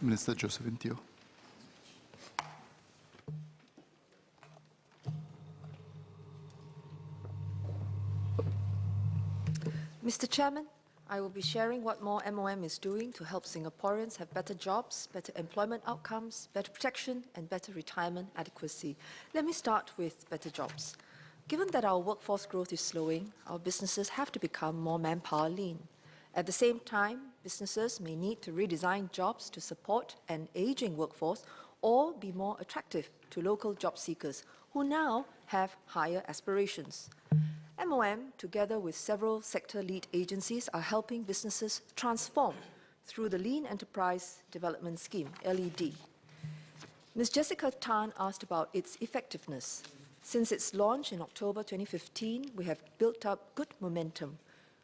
Minister Josephine Teo. Mr. Chairman, I will be sharing what more MOM is doing to help Singaporeans have better jobs, better employment outcomes, better protection, and better retirement adequacy. Let me start with better jobs. Given that our workforce growth is slowing, our businesses have to become more manpower lean. At the same time, businesses may need to redesign jobs to support an aging workforce or be more attractive to local job seekers who now have higher aspirations. MOM, together with several sector lead agencies, are helping businesses transform through the Lean Enterprise Development Scheme, LED. Ms. Jessica Tan asked about its effectiveness. Since its launch in October 2015, we have built up good momentum.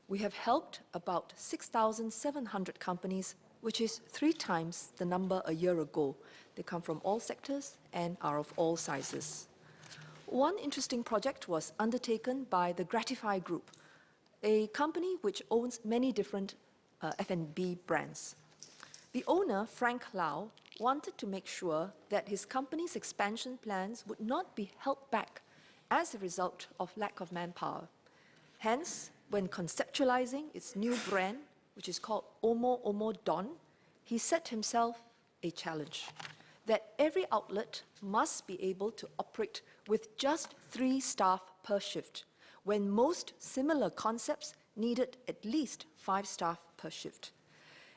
We have helped about 6,700 companies, which is 3 times the number a year ago. They come from all sectors and are of all sizes. One interesting project was undertaken by the Gratify Group, a company which owns many different F&B brands. The owner, Frank Lau, wanted to make sure that his company's expansion plans would not be held back as a result of lack of manpower. Hence, when conceptualizing its new brand, which is called Omo Omo Don, he set himself a challenge that every outlet must be able to operate with just 3 staff per shift, when most similar concepts needed at least 5 staff per shift.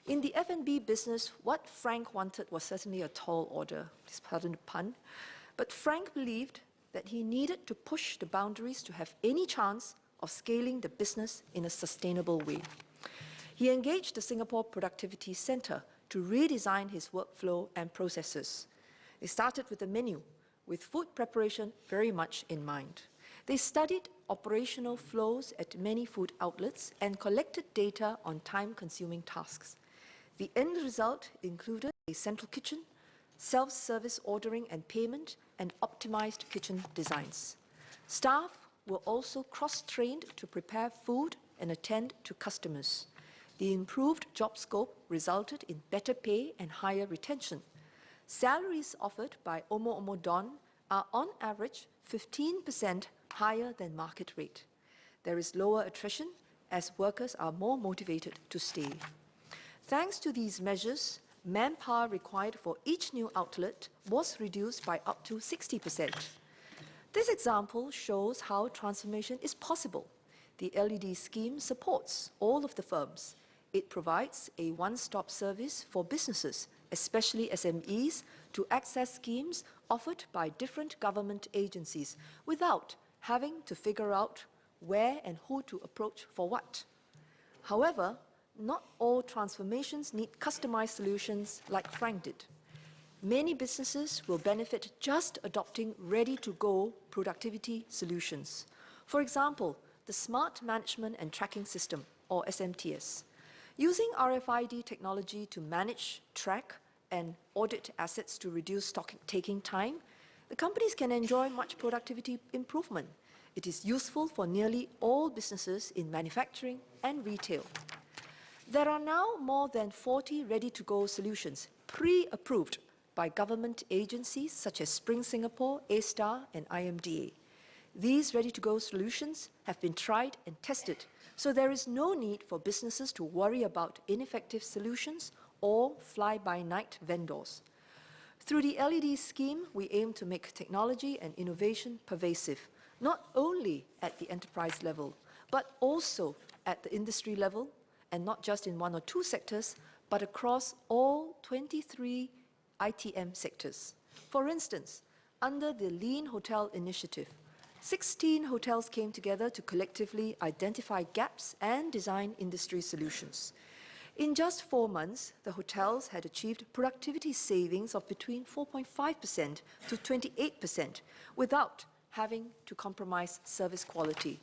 In the F&B business, what Frank wanted was certainly a tall order, please pardon the pun, but Frank believed that he needed to push the boundaries to have any chance of scaling the business in a sustainable way. He engaged the Singapore Productivity Centre to redesign his workflow and processes. They started with a menu, with food preparation very much in mind. They studied operational flows at many food outlets and collected data on time-consuming tasks. The end result included a central kitchen, self-service ordering and payment, and optimized kitchen designs. Staff were also cross-trained to prepare food and attend to customers. The improved job scope resulted in better pay and higher retention. Salaries offered by Omo Omo Don are on average 15% higher than market rate. There is lower attrition as workers are more motivated to stay. Thanks to these measures, manpower required for each new outlet was reduced by up to 60%. This example shows how transformation is possible. The LED scheme supports all of the firms. It provides a one-stop service for businesses, especially SMEs, to access schemes offered by different government agencies without having to figure out where and who to approach for what. However, not all transformations need customized solutions like Frank did. Many businesses will benefit just adopting ready-to-go productivity solutions. For example, the Smart Management and Tracking System, or SMTS. Using RFID technology to manage, track, and audit assets to reduce taking time, the companies can enjoy much productivity improvement. It is useful for nearly all businesses in manufacturing and retail. There are now more than 40 ready-to-go solutions pre-approved by government agencies such as Spring Singapore, A-Star, and IMDA. These ready-to-go solutions have been tried and tested, so there is no need for businesses to worry about ineffective solutions or fly-by-night vendors. Through the LED scheme, we aim to make technology and innovation pervasive, not only at the enterprise level, but also at the industry level, and not just in 1 or 2 sectors, but across all 23 ITM sectors. For instance, under the Lean Hotel Initiative, 16 hotels came together to collectively identify gaps and design industry solutions. In just 4 months, the hotels had achieved productivity savings of between 4.5% to 28% without having to compromise service quality.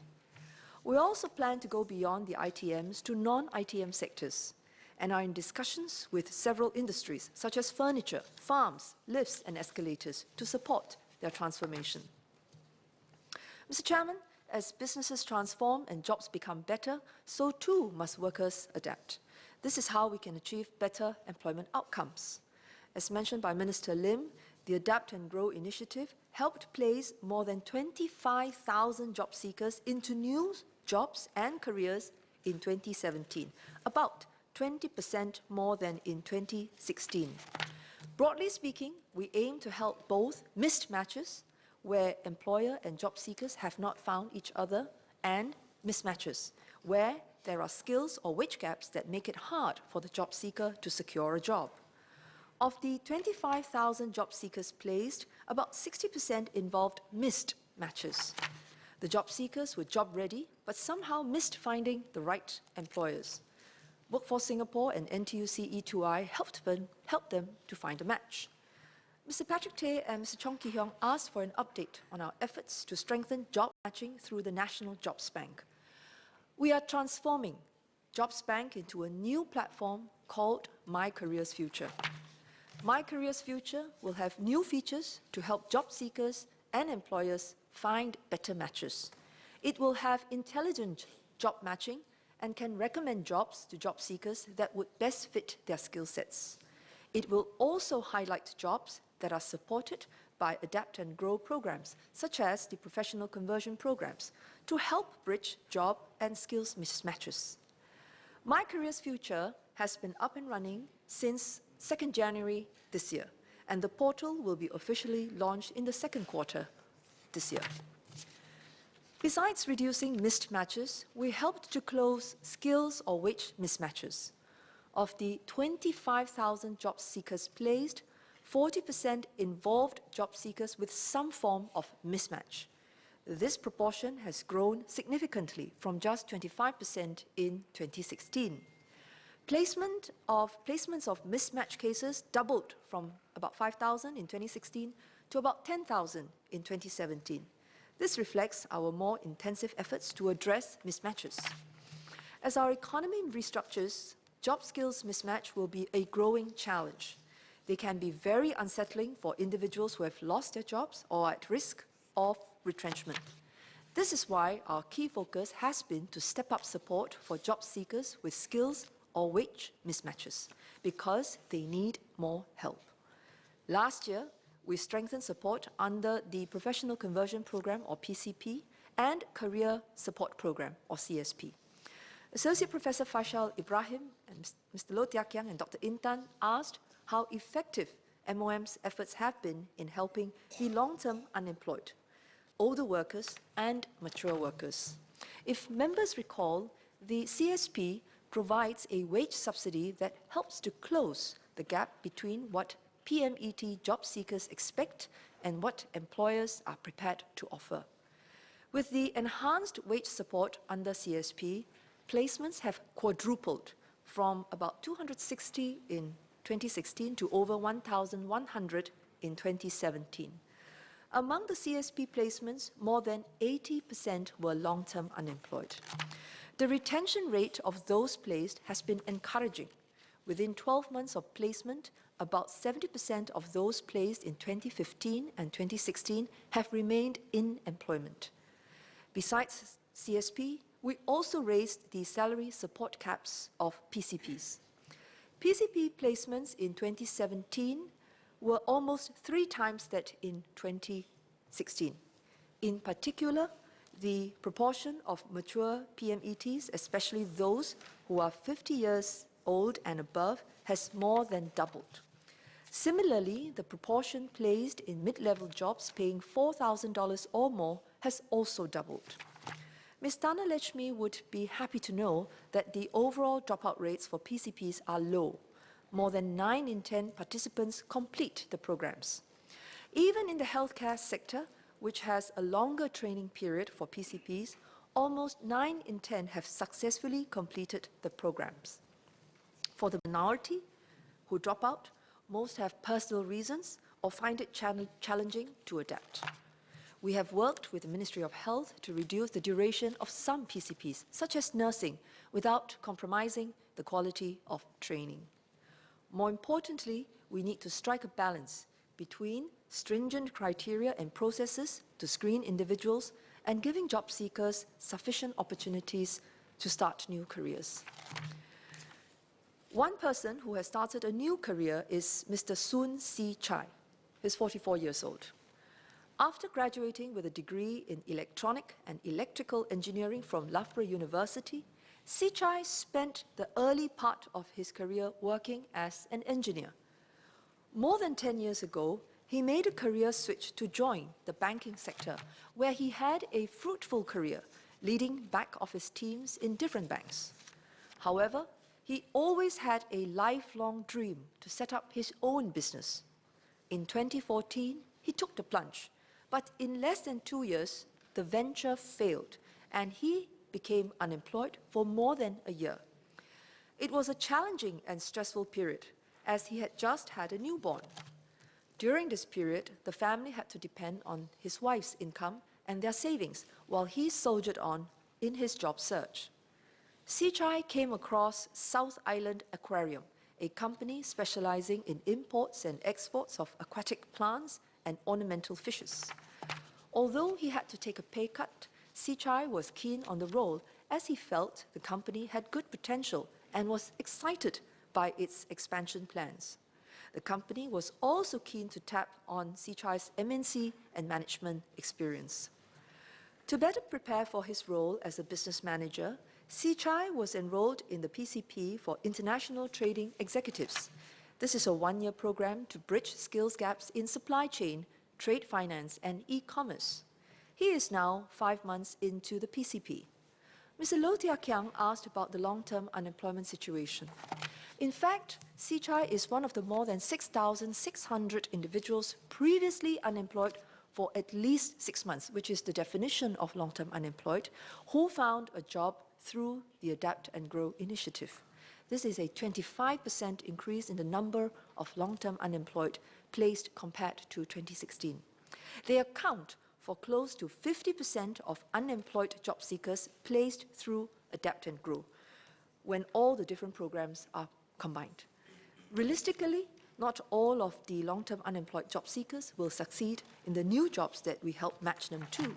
We also plan to go beyond the ITMs to non-ITM sectors and are in discussions with several industries such as furniture, farms, lifts and escalators to support their transformation. Mr. Chairman, as businesses transform and jobs become better, so too must workers adapt. This is how we can achieve better employment outcomes. As mentioned by Minister Lim, the Adapt and Grow initiative helped place more than 25,000 job seekers into new jobs and careers in 2017, about 20% more than in 2016. Broadly speaking, we aim to help both missed matches, where employer and job seekers have not found each other, and mismatches, where there are skills or wage gaps that make it hard for the job seeker to secure a job. Of the 25,000 job seekers placed, about 60% involved missed matches. The job seekers were job ready, but somehow missed finding the right employers. Workforce Singapore and NTUC E2I helped them to find a match. Mr. Patrick Tay and Mr. Chong Ki-Hiong asked for an update on our efforts to strengthen job matching through the National Jobs Bank. We are transforming Jobs Bank into a new platform called My Careers Future. My Careers Future will have new features to help job seekers and employers find better matches. It will have intelligent job matching and can recommend jobs to job seekers that would best fit their skill sets. It will also highlight jobs that are supported by Adapt and Grow programs, such as the professional conversion programs, to help bridge job and skills mismatches. My Careers Future has been up and running since 2nd January this year, and the portal will be officially launched in the second quarter this year. Besides reducing missed matches, we helped to close skills or wage mismatches. Of the 25,000 job seekers placed, 40% involved job seekers with some form of mismatch. This proportion has grown significantly from just 25% in 2016. Placements of mismatch cases doubled from about 5,000 in 2016 to about 10,000 in 2017. This reflects our more intensive efforts to address mismatches. As our economy restructures, job skills mismatch will be a growing challenge. They can be very unsettling for individuals who have lost their jobs or are at risk of retrenchment. This is why our key focus has been to step up support for job seekers with skills or wage mismatches, because they need more help. Last year, we strengthened support under the Professional Conversion Program, or PCP, and Career Support Program, or CSP. Associate Professor Faisal Ibrahim and Mr. Loh Tia Kiang and Dr. Intan asked how effective MOM's efforts have been in helping the long-term unemployed, older workers, and mature workers. If members recall, the CSP provides a wage subsidy that helps to close the gap between what PMET job seekers expect and what employers are prepared to offer. With the enhanced wage support under CSP, placements have quadrupled from about 260 in 2016 to over 1,100 in 2017. Among the CSP placements, more than 80% were long-term unemployed. The retention rate of those placed has been encouraging. Within 12 months of placement, about 70% of those placed in 2015 and 2016 have remained in employment. Besides CSP, we also raised the salary support caps of PCPs. PCP placements in 2017 were almost 3 times that in 2016. In particular, the proportion of mature PMETs, especially those who are 50 years old and above, has more than doubled. Similarly, the proportion placed in mid-level jobs paying $4,000 or more has also doubled. Ms. Tana Lechmi would be happy to know that the overall dropout rates for PCPs are low. More than 9 in 10 participants complete the programs. Even in the healthcare sector, which has a longer training period for PCPs, almost 9 in 10 have successfully completed the programs. For the minority who drop out, most have personal reasons or find it challenging to adapt. We have worked with the Ministry of Health to reduce the duration of some PCPs, such as nursing, without compromising the quality of training. More importantly, we need to strike a balance between stringent criteria and processes to screen individuals and giving job seekers sufficient opportunities to start new careers. One person who has started a new career is Mr. Soon Si Chai. He's 44 years old. After graduating with a degree in electronic and electrical engineering from Loughborough University, Si Chai spent the early part of his career working as an engineer. More than 10 years ago, he made a career switch to join the banking sector, where he had a fruitful career, leading back office teams in different banks. However, he always had a lifelong dream to set up his own business. In 2014, he took the plunge, but in less than 2 years, the venture failed, and he became unemployed for more than a year. It was a challenging and stressful period, as he had just had a newborn. During this period, the family had to depend on his wife's income and their savings, while he soldiered on in his job search. Si Chai came across South Island Aquarium, a company specializing in imports and exports of aquatic plants and ornamental fishes. Although he had to take a pay cut, Si Chai was keen on the role, as he felt the company had good potential and was excited by its expansion plans. The company was also keen to tap on Si Chai's MNC and management experience. To better prepare for his role as a business manager, Si Chai was enrolled in the PCP for International Trading Executives. This is a one-year program to bridge skills gaps in supply chain, trade finance, and e-commerce. He is now 5 months into the PCP. Mr. Low Tia Kiang asked about the long-term unemployment situation. In fact, Si Chai is one of the more than 6,600 individuals previously unemployed for at least 6 months, which is the definition of long-term unemployed, who found a job through the Adapt and Grow initiative. This is a 25% increase in the number of long-term unemployed placed compared to 2016. They account for close to 50% of unemployed job seekers placed through Adapt and Grow, when all the different programs are combined. Realistically, not all of the long-term unemployed job seekers will succeed in the new jobs that we help match them to,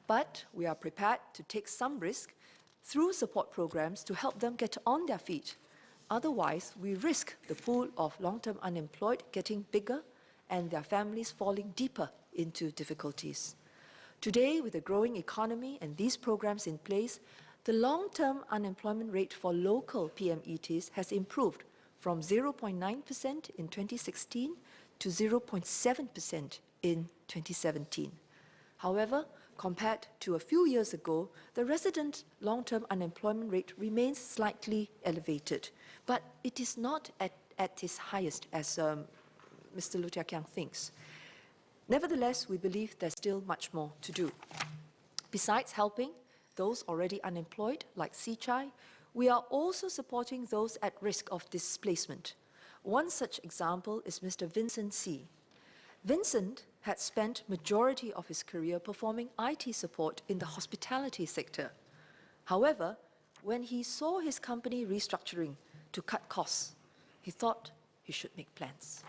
but we are prepared to take some risk through support programs to help them get on their feet. Otherwise, we risk the pool of long-term unemployed getting bigger and their families falling deeper into difficulties. Today, with a growing economy and these programs in place, the long-term unemployment rate for local PMETs has improved from 0.9% in 2016 to 0.7% in 2017. However, compared to a few years ago, the resident long-term unemployment rate remains slightly elevated, but it is not at its highest, as Mr. Low Tia Kiang thinks. Nevertheless, we believe there's still much more to do. Besides helping those already unemployed, like Si Chai, we are also supporting those at risk of displacement. One such example is Mr. Vincent C. Vincent had spent majority of his career performing IT support in the hospitality sector. However, when he saw his company restructuring to cut costs, he thought he should make plans.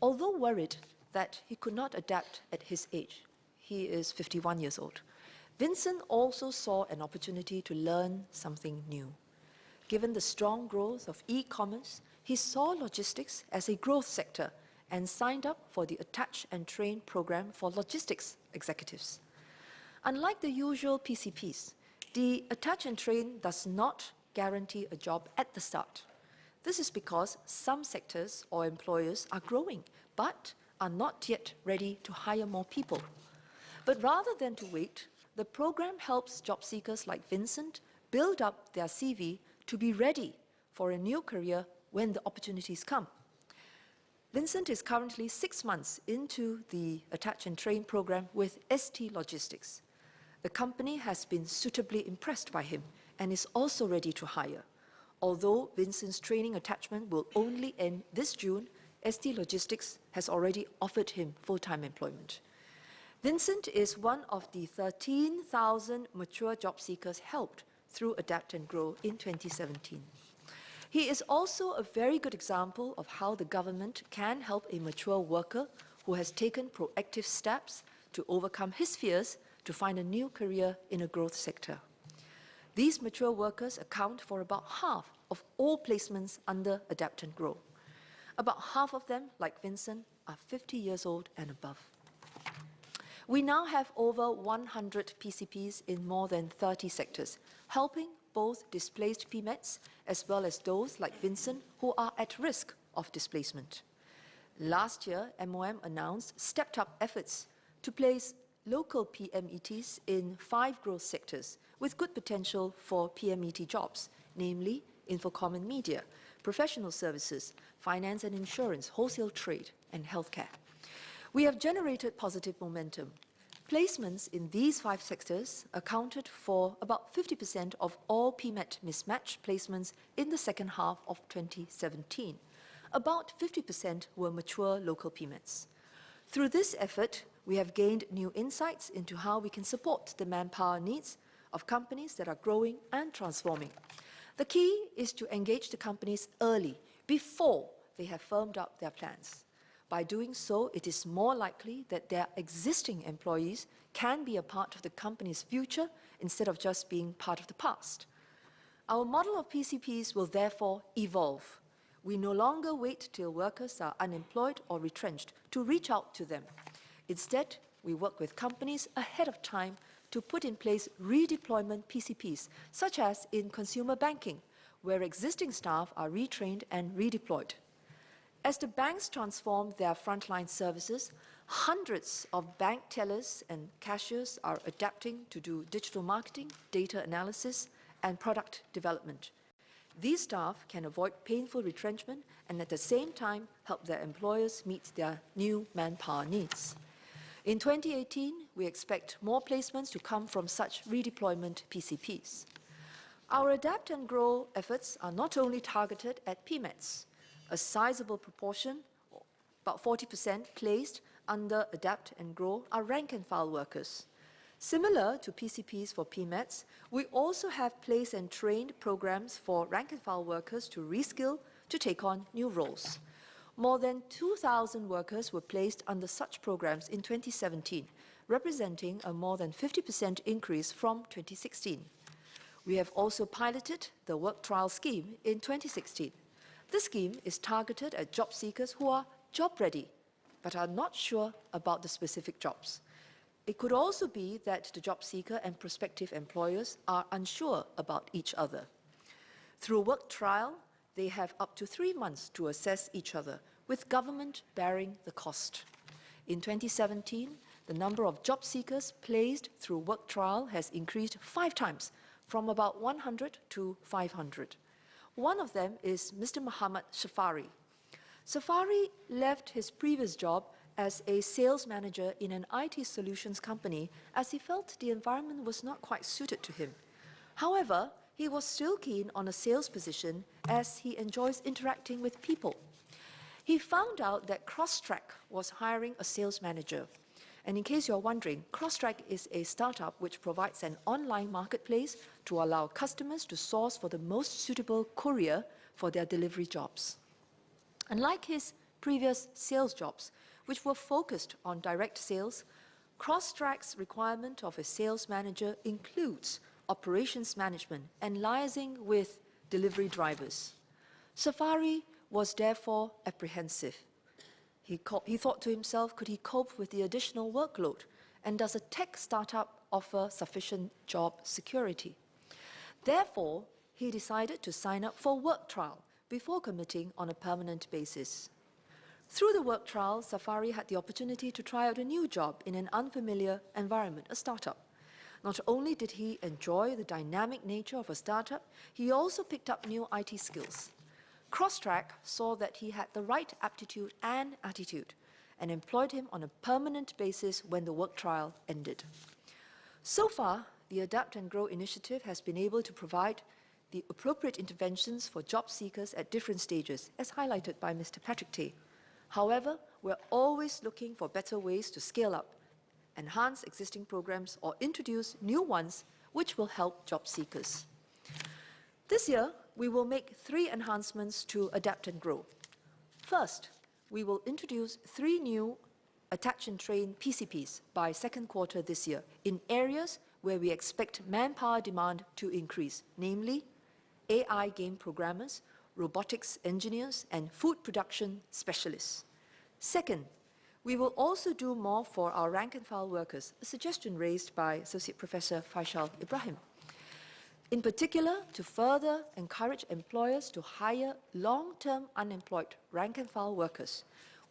Although worried that he could not adapt at his age, he is 51 years old, Vincent also saw an opportunity to learn something new. Given the strong growth of e-commerce, he saw logistics as a growth sector and signed up for the Attach and Train program for logistics executives. Unlike the usual PCPs, the Attach and Train does not guarantee a job at the start. This is because some sectors or employers are growing, but are not yet ready to hire more people. But rather than to wait, the program helps job seekers like Vincent build up their CV to be ready for a new career when the opportunities come. Vincent is currently 6 months into the Attach and Train program with ST Logistics. The company has been suitably impressed by him and is also ready to hire. Although Vincent's training attachment will only end this June, ST Logistics has already offered him full-time employment. Vincent is one of the 13,000 mature job seekers helped through Adapt and Grow in 2017. He is also a very good example of how the government can help a mature worker who has taken proactive steps to overcome his fears to find a new career in a growth sector. These mature workers account for about half of all placements under Adapt and Grow. About half of them, like Vincent, are 50 years old and above. We now have over 100 PCPs in more than 30 sectors, helping both displaced PMETs as well as those like Vincent who are at risk of displacement. Last year, MOM announced stepped-up efforts to place local PMETs in 5 growth sectors with good potential for PMET jobs, namely Infocom and Media, professional services, finance and insurance, wholesale trade, and healthcare. We have generated positive momentum. Placements in these 5 sectors accounted for about 50% of all PMET mismatch placements in the second half of 2017. About 50% were mature local PMETs. Through this effort, we have gained new insights into how we can support the manpower needs of companies that are growing and transforming. The key is to engage the companies early, before they have firmed up their plans. By doing so, it is more likely that their existing employees can be a part of the company's future instead of just being part of the past. Our model of PCPs will therefore evolve. We no longer wait till workers are unemployed or retrenched to reach out to them. Instead, we work with companies ahead of time to put in place redeployment PCPs, such as in consumer banking, where existing staff are retrained and redeployed. As the banks transform their frontline services, hundreds of bank tellers and cashiers are adapting to do digital marketing, data analysis, and product development. These staff can avoid painful retrenchment and at the same time help their employers meet their new manpower needs. In 2018, we expect more placements to come from such redeployment PCPs. Our Adapt and Grow efforts are not only targeted at PMETs. A sizable proportion, about 40%, placed under Adapt and Grow are rank-and-file workers. Similar to PCPs for PMETs, we also have place and trained programs for rank-and-file workers to reskill to take on new roles. More than 2,000 workers were placed under such programs in 2017, representing a more than 50% increase from 2016. We have also piloted the work trial scheme in 2016. This scheme is targeted at job seekers who are job-ready but are not sure about the specific jobs. It could also be that the job seeker and prospective employers are unsure about each other. Through work trial, they have up to 3 months to assess each other, with government bearing the cost. In 2017, the number of job seekers placed through work trial has increased 5 times, from about 100 to 500. One of them is Mr. Muhammad Safari. Safari left his previous job as a sales manager in an IT solutions company as he felt the environment was not quite suited to him. However, he was still keen on a sales position as he enjoys interacting with people. He found out that Crosstrack was hiring a sales manager. And in case you're wondering, Crosstrack is a startup which provides an online marketplace to allow customers to source for the most suitable courier for their delivery jobs. Unlike his previous sales jobs, which were focused on direct sales, Crosstrack's requirement of a sales manager includes operations management and liaising with delivery drivers. Safari was therefore apprehensive. He thought to himself, could he cope with the additional workload? And does a tech startup offer sufficient job security? Therefore, he decided to sign up for work trial before committing on a permanent basis. Through the work trial, Safari had the opportunity to try out a new job in an unfamiliar environment, a startup. Not only did he enjoy the dynamic nature of a startup, he also picked up new IT skills. Crosstrack saw that he had the right aptitude and attitude and employed him on a permanent basis when the work trial ended. So far, the Adapt and Grow initiative has been able to provide the appropriate interventions for job seekers at different stages, as highlighted by Mr. Patrick Teo. However, we're always looking for better ways to scale up, enhance existing programs, or introduce new ones which will help job seekers. This year, we will make 3 enhancements to Adapt and Grow. First, we will introduce 3 new attach and train PCPs by second quarter this year in areas where we expect manpower demand to increase, namely AI game programmers, robotics engineers, and food production specialists. Second, we will also do more for our rank-and-file workers, a suggestion raised by Associate Professor Faisal Ibrahim. In particular, to further encourage employers to hire long-term unemployed rank-and-file workers,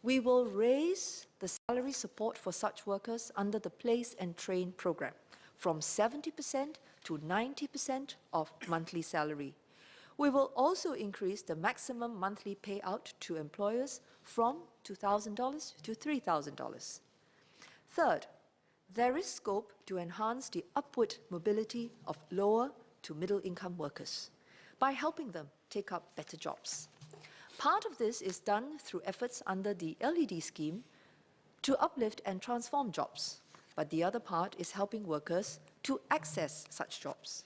we will raise the salary support for such workers under the Place and Train program from 70% to 90% of monthly salary. We will also increase the maximum monthly payout to employers from $2,000 to $3,000. Third, there is scope to enhance the upward mobility of lower to middle-income workers by helping them take up better jobs. Part of this is done through efforts under the LED scheme to uplift and transform jobs, but the other part is helping workers to access such jobs.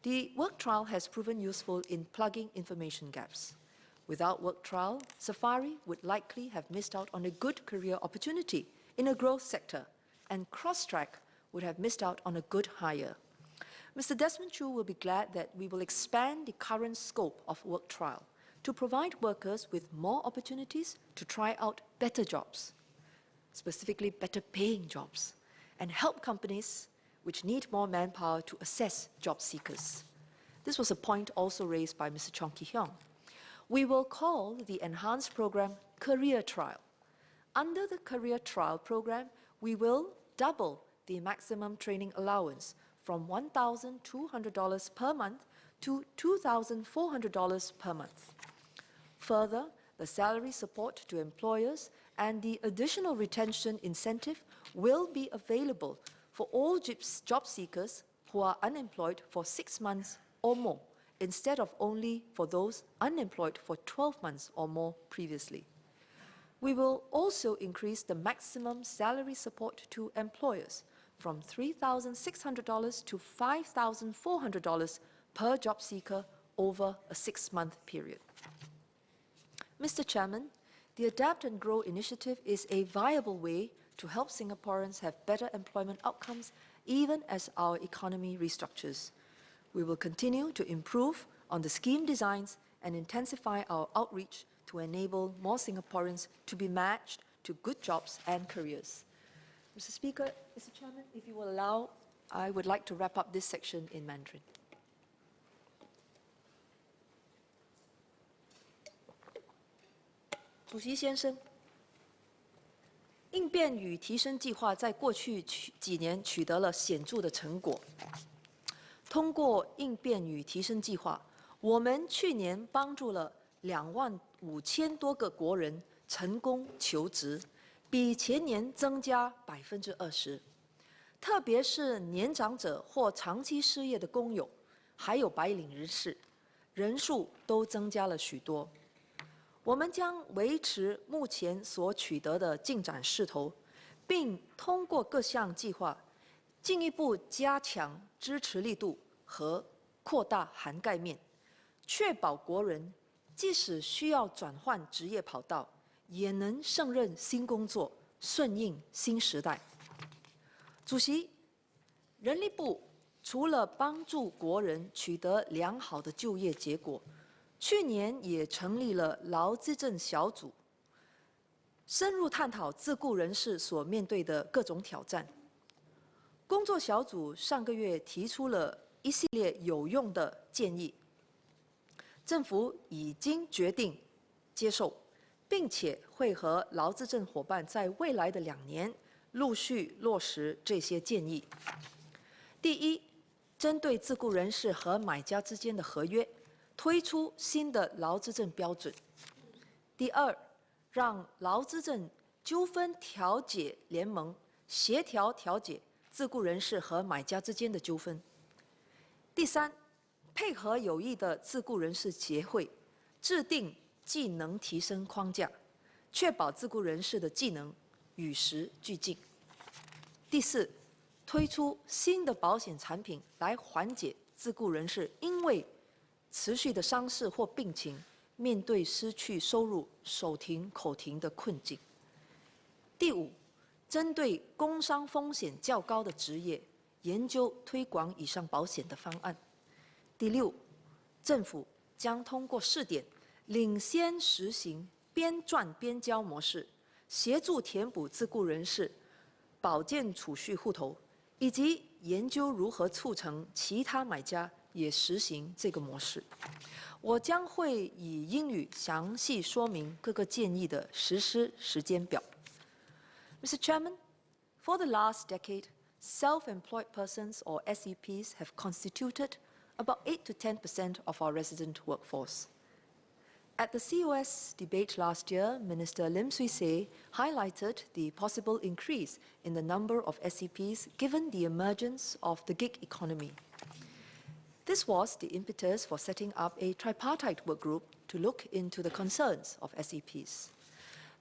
The work trial has proven useful in plugging information gaps. Without work trial, Safari would likely have missed out on a good career opportunity in a growth sector, and Crosstrack would have missed out on a good hire. Mr. Desmond Chu will be glad that we will expand the current scope of work trial to provide workers with more opportunities to try out better jobs, specifically better paying jobs, and help companies which need more manpower to assess job seekers. This was a point also raised by Mr. Chong Ki-hyung. We will call the enhanced program Career Trial. Under the Career Trial program, we will double the maximum training allowance from $1,200 per month to $2,400 per month. Further, the salary support to employers and the additional retention incentive will be available for all job seekers who are unemployed for 6 months or more, instead of only for those unemployed for 12 months or more previously. We will also increase the maximum salary support to employers from $3,600 to $5,400 per job seeker over a 6-month period. Mr. Chairman, the Adapt and Grow initiative is a viable way to help Singaporeans have better employment outcomes even as our economy restructures. We will continue to improve on the scheme designs and intensify our outreach to enable more Singaporeans to be matched to good jobs and careers. Mr. Speaker, Mr. Chairman, if you will allow, I would like to wrap up this section in Mandarin. 主席先生，应变与提升计划在过去几年取得了显著的成果。通过应变与提升计划，我们去年帮助了25000多个国人成功求职，比前年增加20%。特别是年长者或长期失业的工友，还有白领人士，人数都增加了许多。 我们将维持目前所取得的进展势头，并通过各项计划，进一步加强支持力度和扩大涵盖面，确保国人即使需要转换职业跑道，也能胜任新工作，顺应新时代。主席，人力部除了帮助国人取得良好的就业结果， 去年也成立了劳资政小组，深入探讨自雇人士所面对的各种挑战。工作小组上个月提出了一系列有用的建议，政府已经决定接受，并且会和劳资政伙伴在未来的2年陆续落实这些建议。第一，针对自雇人士和买家之间的合约， 推出新的劳资政标准。第二，让劳资政纠纷调解联盟协调调解自雇人士和买家之间的纠纷。第三，配合有益的自雇人士协会，制定技能提升框架，确保自雇人士的技能与时俱进。第四，推出新的保险产品来缓解自雇人士因为 持续的伤势或病情，面对失去收入、手停口停的困境。第五，针对工伤风险较高的职业，研究推广以上保险的方案。第六，政府将通过试点，领先实行边赚边交模式，协助填补自雇人士保健储蓄户头，以及研究如何促成其他买家也实行这个模式。我将会以英语详细说明各个建议的实施时间表。Mr. Chairman, for the last decade, self-employed persons or SEPs have constituted about 8 to 10% of our resident workforce. At the COS debate last year, Minister Lim Swee Say highlighted the possible increase in the number of SEPs given the emergence of the gig economy. This was the impetus for setting up a tripartite work group to look into the concerns of SEPs.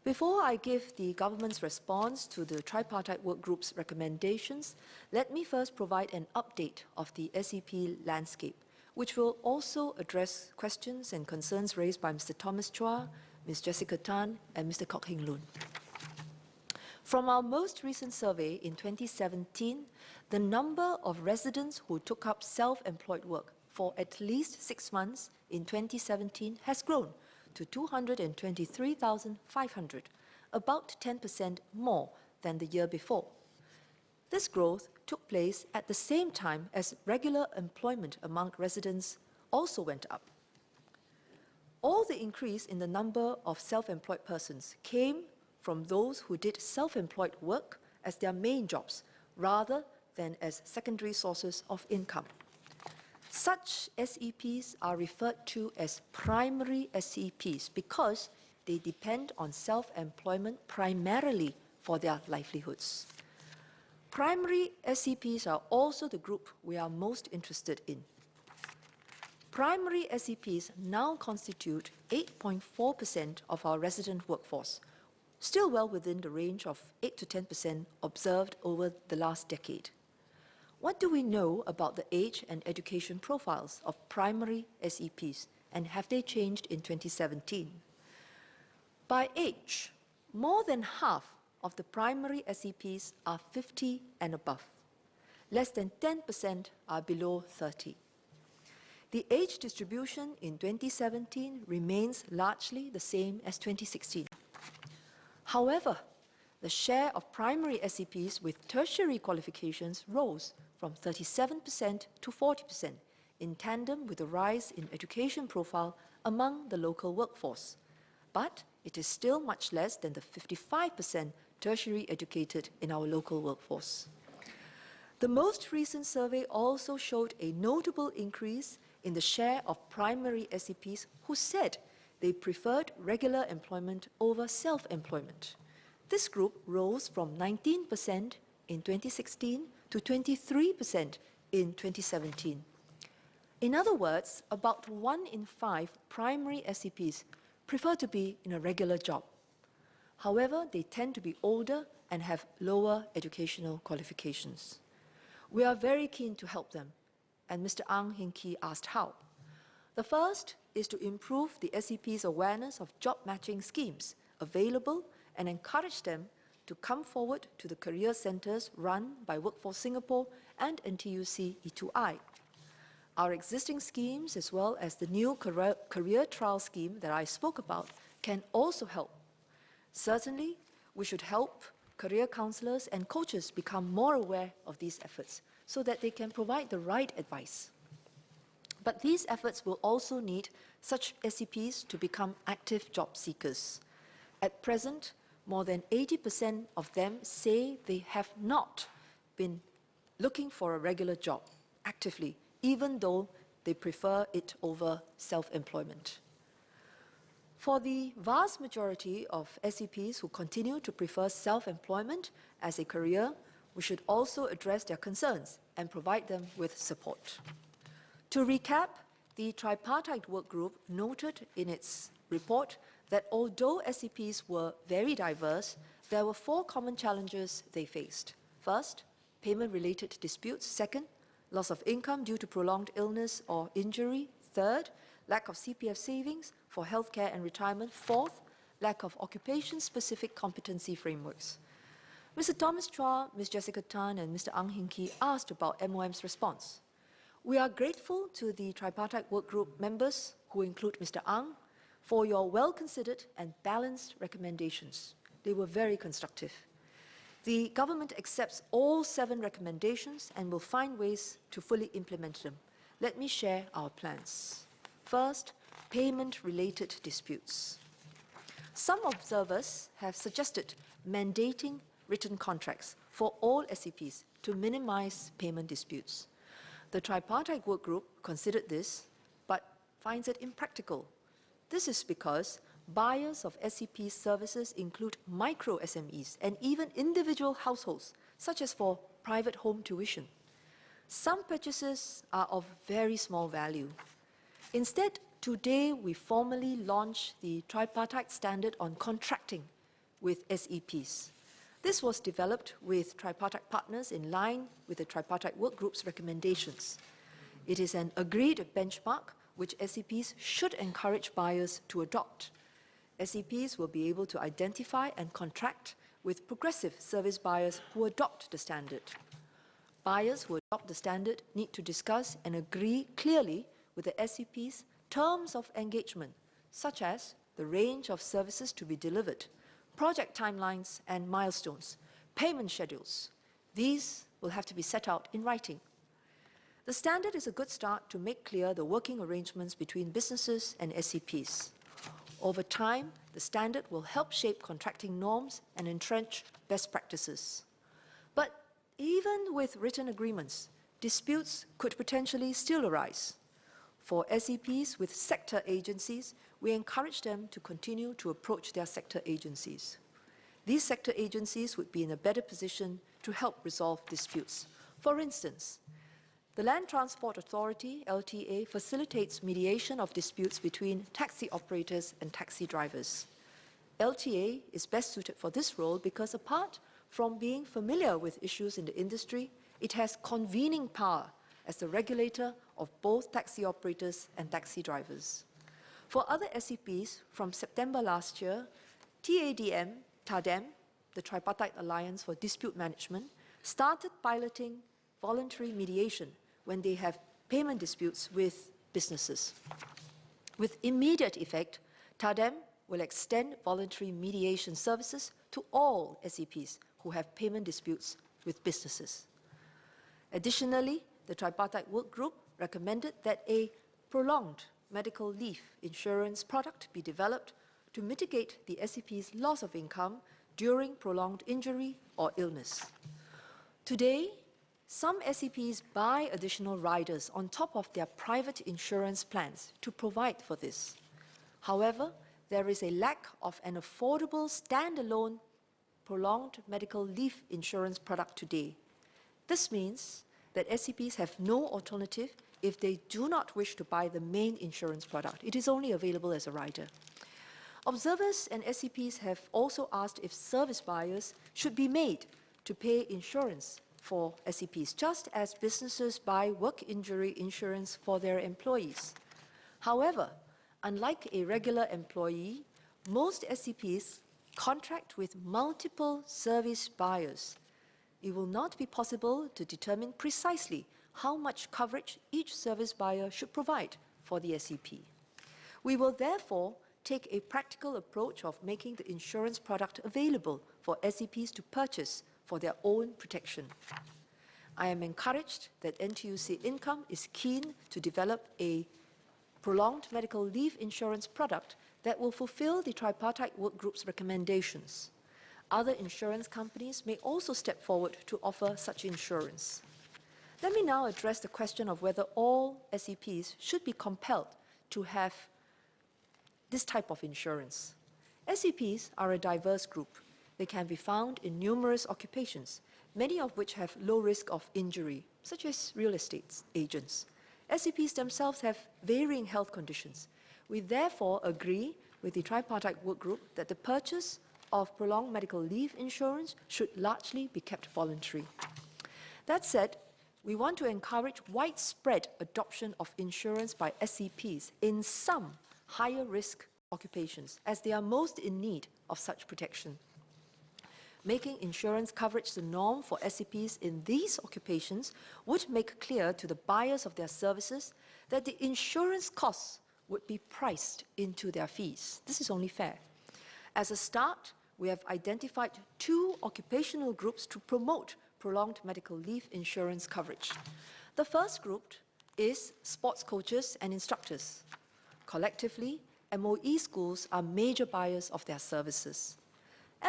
Before I give the government's response to the tripartite work group's recommendations, let me first provide an update of the SEP landscape, which will also address questions and concerns raised by Mr. Thomas Chua, Ms. Jessica Tan, and Mr. Kok Heng Loon. From our most recent survey in 2017, the number of residents who took up self-employed work for at least 6 months in 2017 has grown to 223,500, about 10% more than the year before. This growth took place at the same time as regular employment among residents also went up. All the increase in the number of self-employed persons came from those who did self-employed work as their main jobs, rather than as secondary sources of income. Such SEPs are referred to as primary SEPs because they depend on self-employment primarily for their livelihoods. Primary SEPs are also the group we are most interested in. Primary SEPs now constitute 8.4% of our resident workforce, still well within the range of 8 to 10% observed over the last decade. What do we know about the age and education profiles of primary SEPs, and have they changed in 2017? By age, more than half of the primary SEPs are 50 and above. Less than 10% are below 30. The age distribution in 2017 remains largely the same as 2016. However, the share of primary SEPs with tertiary qualifications rose from 37% to 40% in tandem with the rise in education profile among the local workforce. But it is still much less than the 55% tertiary educated in our local workforce. The most recent survey also showed a notable increase in the share of primary SEPs who said they preferred regular employment over self-employment. This group rose from 19% in 2016 to 23% in 2017. In other words, about 1 in 5 primary SEPs prefer to be in a regular job. However, they tend to be older and have lower educational qualifications. We are very keen to help them, and Mr. Ang Hin Kee asked how. The first is to improve the SEP's awareness of job matching schemes available and encourage them to come forward to the career centres run by Workforce Singapore and NTUC E2I. Our existing schemes, as well as the new career trial scheme that I spoke about, can also help. Certainly, we should help career counsellors and coaches become more aware of these efforts so that they can provide the right advice. But these efforts will also need such SEPs to become active job seekers. At present, more than 80% of them say they have not been looking for a regular job actively, even though they prefer it over self-employment. For the vast majority of SEPs who continue to prefer self-employment as a career, we should also address their concerns and provide them with support. To recap, the tripartite work group noted in its report that although SEPs were very diverse, there were 4 common challenges they faced. First, payment-related disputes. Second, loss of income due to prolonged illness or injury. Third, lack of CPF savings for healthcare and retirement. Fourth, lack of occupation-specific competency frameworks. Mr. Thomas Chua, Ms. Jessica Tan, and Mr. Ang Hin Kee asked about MOM's response. We are grateful to the tripartite work group members, who include Mr. Ang, for your well-considered and balanced recommendations. They were very constructive. The government accepts all 7 recommendations and will find ways to fully implement them. Let me share our plans. First, payment-related disputes. Some observers have suggested mandating written contracts for all SEPs to minimize payment disputes. The tripartite work group considered this, but finds it impractical. This is because buyers of SEP services include micro SMEs and even individual households, such as for private home tuition. Some purchases are of very small value. Instead, today we formally launch the tripartite standard on contracting with SEPs. This was developed with tripartite partners in line with the tripartite work group's recommendations. It is an agreed benchmark which SEPs should encourage buyers to adopt. SEPs will be able to identify and contract with progressive service buyers who adopt the standard. Buyers who adopt the standard need to discuss and agree clearly with the SEPs terms of engagement, such as the range of services to be delivered, project timelines and milestones, payment schedules. These will have to be set out in writing. The standard is a good start to make clear the working arrangements between businesses and SEPs. Over time, the standard will help shape contracting norms and entrench best practices. But even with written agreements, disputes could potentially still arise. For SEPs with sector agencies, we encourage them to continue to approach their sector agencies. These sector agencies would be in a better position to help resolve disputes. For instance, the Land Transport Authority, LTA, facilitates mediation of disputes between taxi operators and taxi drivers. LTA is best suited for this role because apart from being familiar with issues in the industry, it has convening power as the regulator of both taxi operators and taxi drivers. For other SEPs, from September last year, TADM, the Tripartite Alliance for Dispute Management, started piloting voluntary mediation when they have payment disputes with businesses. With immediate effect, TADM will extend voluntary mediation services to all SEPs who have payment disputes with businesses. Additionally, the Tripartite Work Group recommended that a prolonged medical leave insurance product be developed to mitigate the SEP's loss of income during prolonged injury or illness. Today, some SEPs buy additional riders on top of their private insurance plans to provide for this. However, there is a lack of an affordable standalone prolonged medical leave insurance product today. This means that SEPs have no alternative if they do not wish to buy the main insurance product. It is only available as a rider. Observers and SEPs have also asked if service buyers should be made to pay insurance for SEPs, just as businesses buy work injury insurance for their employees. However, unlike a regular employee, most SEPs contract with multiple service buyers. It will not be possible to determine precisely how much coverage each service buyer should provide for the SEP. We will therefore take a practical approach of making the insurance product available for SEPs to purchase for their own protection. I am encouraged that NTUC Income is keen to develop a prolonged medical leave insurance product that will fulfill the Tripartite Work Group's recommendations. Other insurance companies may also step forward to offer such insurance. Let me now address the question of whether all SEPs should be compelled to have this type of insurance. SEPs are a diverse group. They can be found in numerous occupations, many of which have low risk of injury, such as real estate agents. SEPs themselves have varying health conditions. We therefore agree with the Tripartite Work Group that the purchase of prolonged medical leave insurance should largely be kept voluntary. That said, we want to encourage widespread adoption of insurance by SEPs in some higher risk occupations, as they are most in need of such protection. Making insurance coverage the norm for SEPs in these occupations would make clear to the buyers of their services that the insurance costs would be priced into their fees. This is only fair. As a start, we have identified 2 occupational groups to promote prolonged medical leave insurance coverage. The first group is sports coaches and instructors. Collectively, MOE schools are major buyers of their services.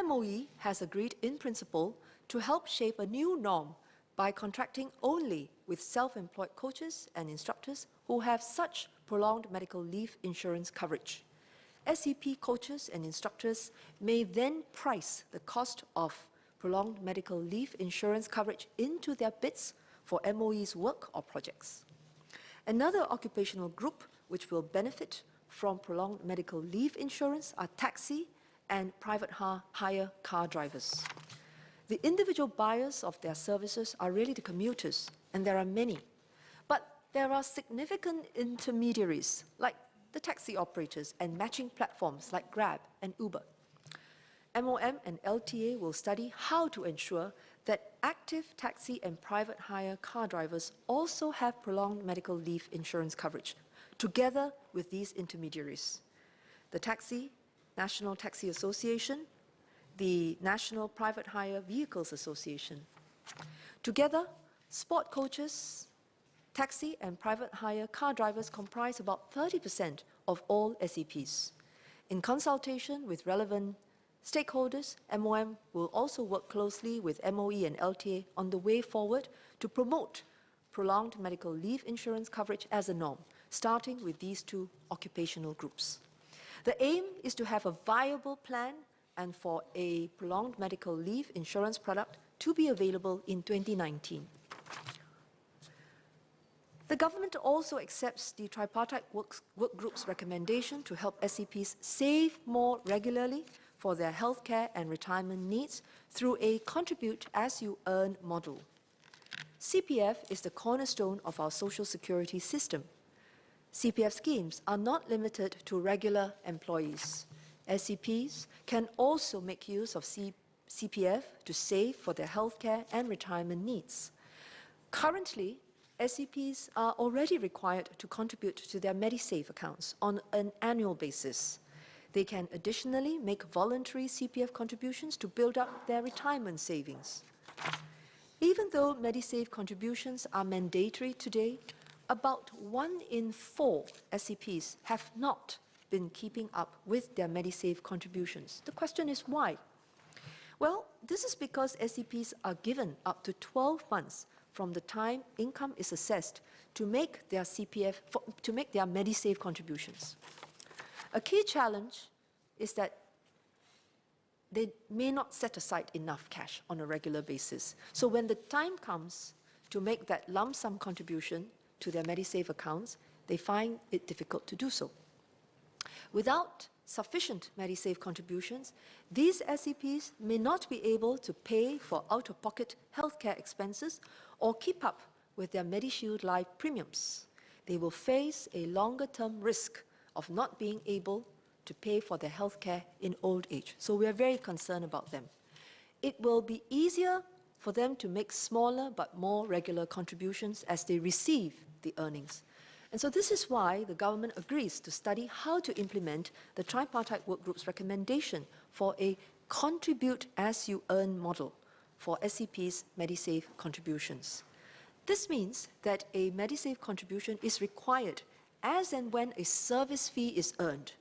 MOE has agreed in principle to help shape a new norm by contracting only with self-employed coaches and instructors who have such prolonged medical leave insurance coverage. SEP coaches and instructors may then price the cost of prolonged medical leave insurance coverage into their bids for MOE's work or projects. Another occupational group which will benefit from prolonged medical leave insurance are taxi and private hire car drivers. The individual buyers of their services are really the commuters, and there are many. But there are significant intermediaries, like the taxi operators and matching platforms like Grab and Uber. MOM and LTA will study how to ensure that active taxi and private hire car drivers also have prolonged medical leave insurance coverage, together with these intermediaries. The National Taxi Association, the National Private Hire Vehicles Association. Together, sport coaches, taxi and private hire car drivers comprise about 30% of all SEPs. In consultation with relevant stakeholders, MOM will also work closely with MOE and LTA on the way forward to promote prolonged medical leave insurance coverage as a norm, starting with these 2 occupational groups. The aim is to have a viable plan and for a prolonged medical leave insurance product to be available in 2019. The government also accepts the tripartite work group's recommendation to help SEPs save more regularly for their healthcare and retirement needs through a contribute-as-you-earn model. CPF is the cornerstone of our social security system. CPF schemes are not limited to regular employees. SEPs can also make use of CPF to save for their healthcare and retirement needs. Currently, SEPs are already required to contribute to their MediSave accounts on an annual basis. They can additionally make voluntary CPF contributions to build up their retirement savings. Even though MediSave contributions are mandatory today, about 1 in 4 SEPs have not been keeping up with their MediSave contributions. The question is why? Well, this is because SEPs are given up to 12 months from the time income is assessed to make their MediSave contributions. A key challenge is that they may not set aside enough cash on a regular basis. So when the time comes to make that lump sum contribution to their MediSave accounts, they find it difficult to do so. Without sufficient MediSave contributions, these SEPs may not be able to pay for out-of-pocket healthcare expenses or keep up with their MediShield Life premiums. They will face a longer-term risk of not being able to pay for their healthcare in old age. So we are very concerned about them. It will be easier for them to make smaller but more regular contributions as they receive the earnings. And so this is why the government agrees to study how to implement the tripartite work group's recommendation for a contribute-as-you-earn model for SEP's MediSave contributions. This means that a MediSave contribution is required as and when a service fee is earned,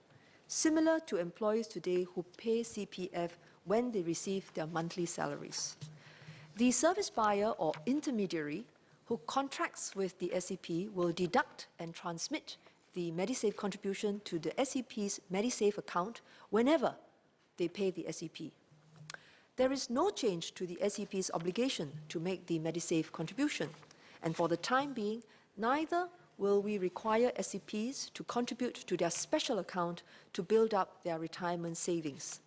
similar to employees today who pay CPF when they receive their monthly salaries. The service buyer or intermediary who contracts with the SEP will deduct and transmit the MediSave contribution to the SEP's MediSave account whenever they pay the SEP. There is no change to the SEP's obligation to make the MediSave contribution, and for the time being, neither will we require SEPs to contribute to their special account to build up their retirement savings.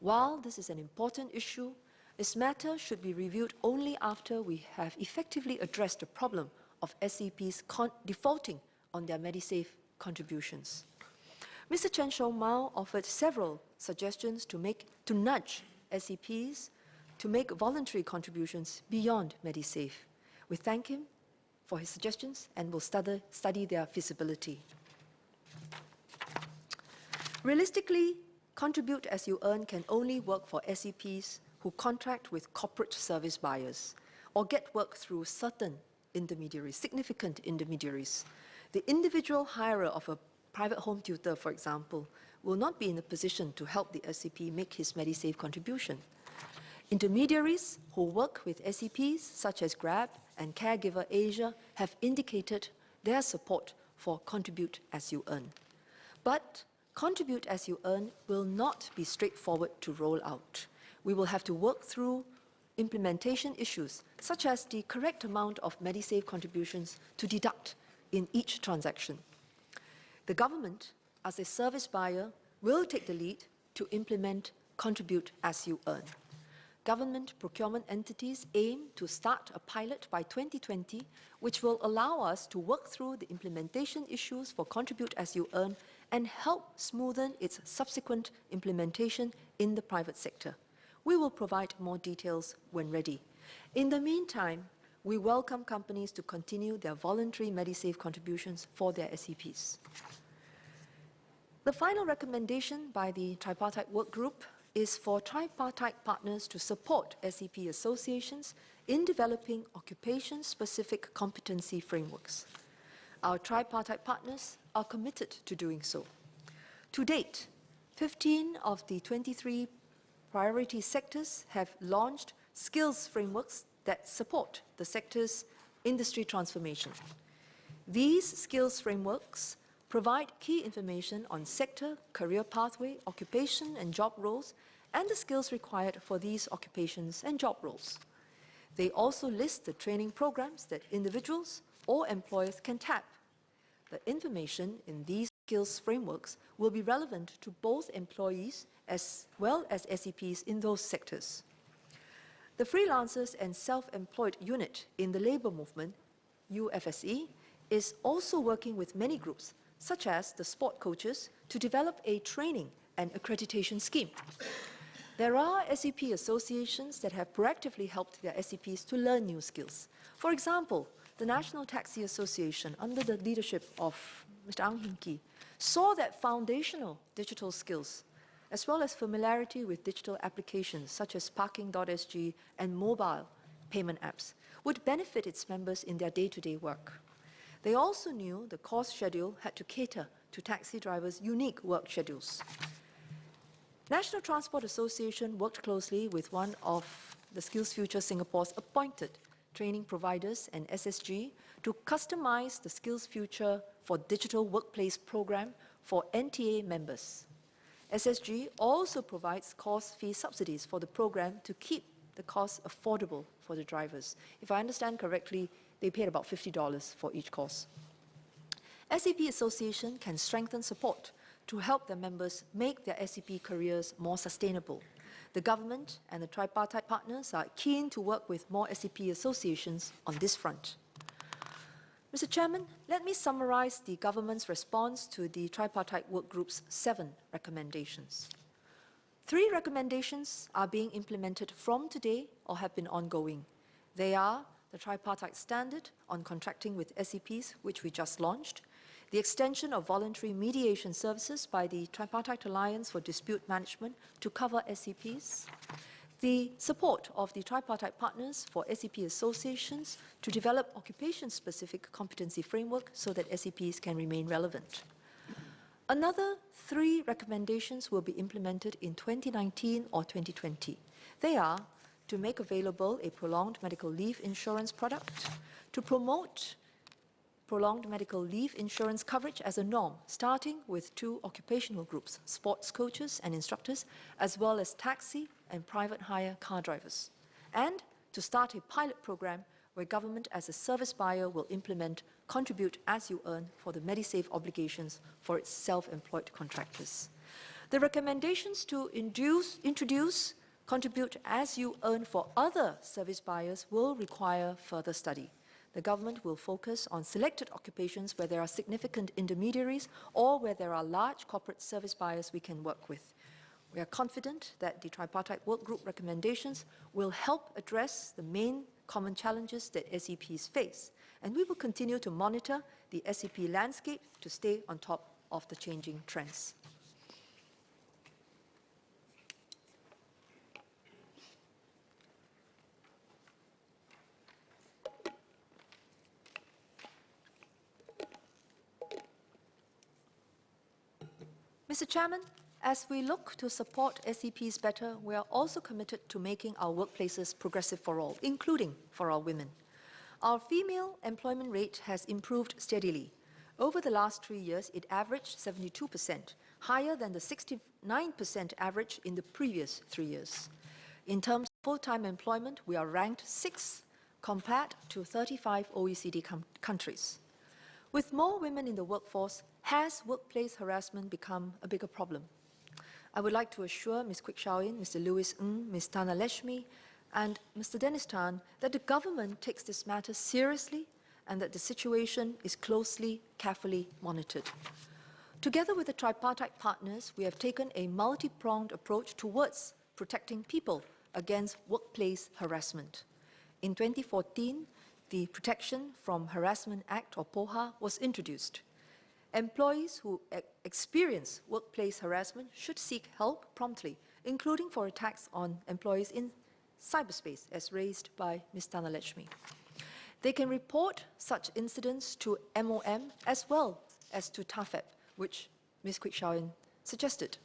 While this is an important issue, this matter should be reviewed only after we have effectively addressed the problem of SEPs defaulting on their MediSave contributions. Mr. Chen Shou Mao offered several suggestions to nudge SEPs to make voluntary contributions beyond MediSave. We thank him for his suggestions and will study their feasibility. Realistically, contribute as you earn can only work for SEPs who contract with corporate service buyers or get work through certain intermediaries, significant intermediaries. The individual hirer of a private home tutor, for example, will not be in a position to help the SEP make his MediSave contribution. Intermediaries who work with SEPs, such as Grab and Caregiver Asia, have indicated their support for Contribute as you earn. But Contribute as you earn will not be straightforward to roll out. We will have to work through implementation issues, such as the correct amount of MediSave contributions to deduct in each transaction. The government, as a service buyer, will take the lead to implement Contribute as you earn. Government procurement entities aim to start a pilot by 2020, which will allow us to work through the implementation issues for Contribute as you earn and help smoothen its subsequent implementation in the private sector. We will provide more details when ready. In the meantime, we welcome companies to continue their voluntary MediSave contributions for their SEPs. The final recommendation by the Tripartite Work Group is for tripartite partners to support SEP associations in developing occupation-specific competency frameworks. Our tripartite partners are committed to doing so. To date, 15 of the 23 priority sectors have launched skills frameworks that support the sector's industry transformation. These skills frameworks provide key information on sector, career pathway, occupation and job roles, and the skills required for these occupations and job roles. They also list the training programs that individuals or employers can tap. The information in these skills frameworks will be relevant to both employees as well as SEPs in those sectors. The Freelancers and Self-Employed Unit in the Labour Movement, UFSE, is also working with many groups, such as the sport coaches, to develop a training and accreditation scheme. There are SEP associations that have proactively helped their SEPs to learn new skills. For example, the National Taxi Association, under the leadership of Mr. Ang Hin Kee, saw that foundational digital skills, as well as familiarity with digital applications such as parking.sg and mobile payment apps, would benefit its members in their day-to-day work. They also knew the course schedule had to cater to taxi drivers' unique work schedules. National Transport Association worked closely with one of the Skills Future Singapore's appointed training providers and SSG to customize the Skills Future for Digital Workplace program for NTA members. SSG also provides course fee subsidies for the program to keep the cost affordable for the drivers. If I understand correctly, they paid about $50 for each course. SEP Association can strengthen support to help their members make their SEP careers more sustainable. The government and the tripartite partners are keen to work with more SEP associations on this front. Mr. Chairman, let me summarize the government's response to the Tripartite Work Group's 7 recommendations. 3 recommendations are being implemented from today or have been ongoing. They are the Tripartite Standard on Contracting with SEPs, which we just launched, the extension of voluntary mediation services by the Tripartite Alliance for Dispute Management to cover SEPs, the support of the tripartite partners for SEP associations to develop occupation-specific competency framework so that SEPs can remain relevant. Another 3 recommendations will be implemented in 2019 or 2020. They are to make available a prolonged medical leave insurance product, to promote prolonged medical leave insurance coverage as a norm, starting with 2 occupational groups, sports coaches and instructors, as well as taxi and private hire car drivers, and to start a pilot program where government as a service buyer will implement Contribute as you earn for the MediSave obligations for its self-employed contractors. The recommendations to introduce Contribute as you earn for other service buyers will require further study. The government will focus on selected occupations where there are significant intermediaries or where there are large corporate service buyers we can work with. We are confident that the tripartite work group recommendations will help address the main common challenges that SEPs face, and we will continue to monitor the SEP landscape to stay on top of the changing trends. Mr. Chairman, as we look to support SEPs better, we are also committed to making our workplaces progressive for all, including for our women. Our female employment rate has improved steadily. Over the last 3 years, it averaged 72%, higher than the 69% average in the previous 3 years. In terms of full-time employment, we are ranked 6th compared to 35 OECD countries. With more women in the workforce, has workplace harassment become a bigger problem? I would like to assure Ms. Kwek Shao-in, Mr. Louis Ng, Ms. Tana Leshmi, and Mr. Dennis Tan that the government takes this matter seriously and that the situation is closely, carefully monitored. Together with the tripartite partners, we have taken a multi-pronged approach towards protecting people against workplace harassment. In 2014, the Protection from Harassment Act, or POHA, was introduced. Employees who experience workplace harassment should seek help promptly, including for attacks on employees in cyberspace, as raised by Ms. Tana Leshmi. They can report such incidents to MOM as well as to TAFEP, which Ms. Kwek Shao-in suggested.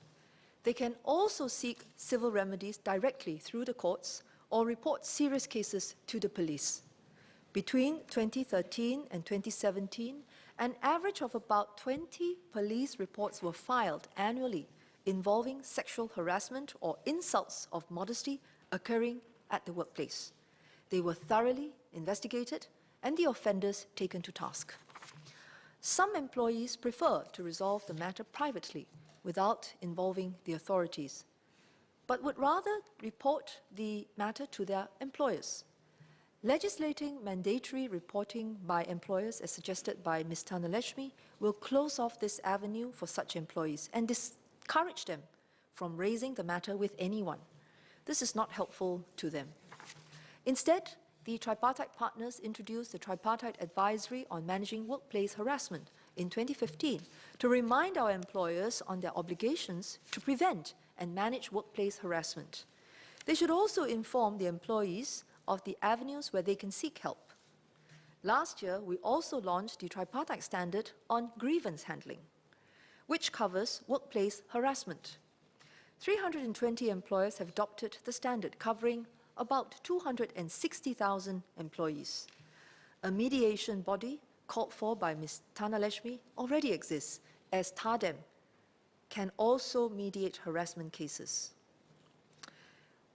They can also seek civil remedies directly through the courts or report serious cases to the police. Between 2013 and 2017, an average of about 20 police reports were filed annually involving sexual harassment or insults of modesty occurring at the workplace. They were thoroughly investigated and the offenders taken to task. Some employees prefer to resolve the matter privately without involving the authorities, but would rather report the matter to their employers. Legislating mandatory reporting by employers, as suggested by Ms. Tana Leshmi, will close off this avenue for such employees and discourage them from raising the matter with anyone. This is not helpful to them. Instead, the tripartite partners introduced the Tripartite Advisory on Managing Workplace Harassment in 2015 to remind our employers on their obligations to prevent and manage workplace harassment. They should also inform the employees of the avenues where they can seek help. Last year, we also launched the Tripartite Standard on Grievance Handling, which covers workplace harassment. 320 employers have adopted the standard, covering about 260,000 employees. A mediation body called for by Ms. Tana Leshmi already exists, as TADEM can also mediate harassment cases.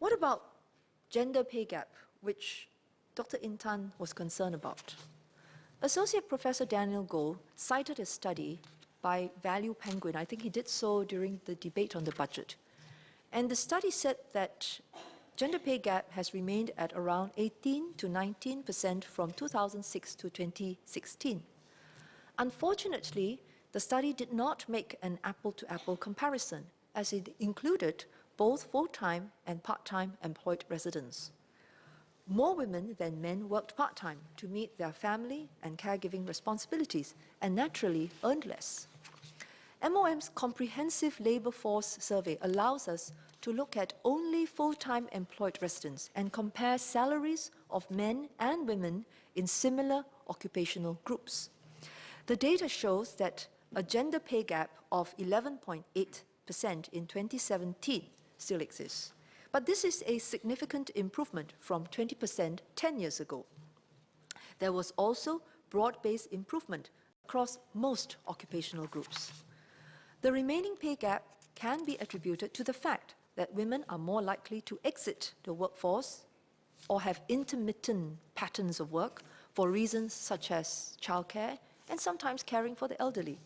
What about gender pay gap, which Dr. Intan was concerned about? Associate Professor Daniel Goh cited a study by Value Penguin. I think he did so during the debate on the budget. And the study said that gender pay gap has remained at around 18 to 19% from 2006 to 2016. Unfortunately, the study did not make an apple-to-apple comparison, as it included both full-time and part-time employed residents. More women than men worked part-time to meet their family and caregiving responsibilities and naturally earned less. MOM's comprehensive labour force survey allows us to look at only full-time employed residents and compare salaries of men and women in similar occupational groups. The data shows that a gender pay gap of 11.8% in 2017 still exists. But this is a significant improvement from 20% 10 years ago. There was also broad-based improvement across most occupational groups. The remaining pay gap can be attributed to the fact that women are more likely to exit the workforce or have intermittent patterns of work for reasons such as childcare and sometimes caring for the elderly.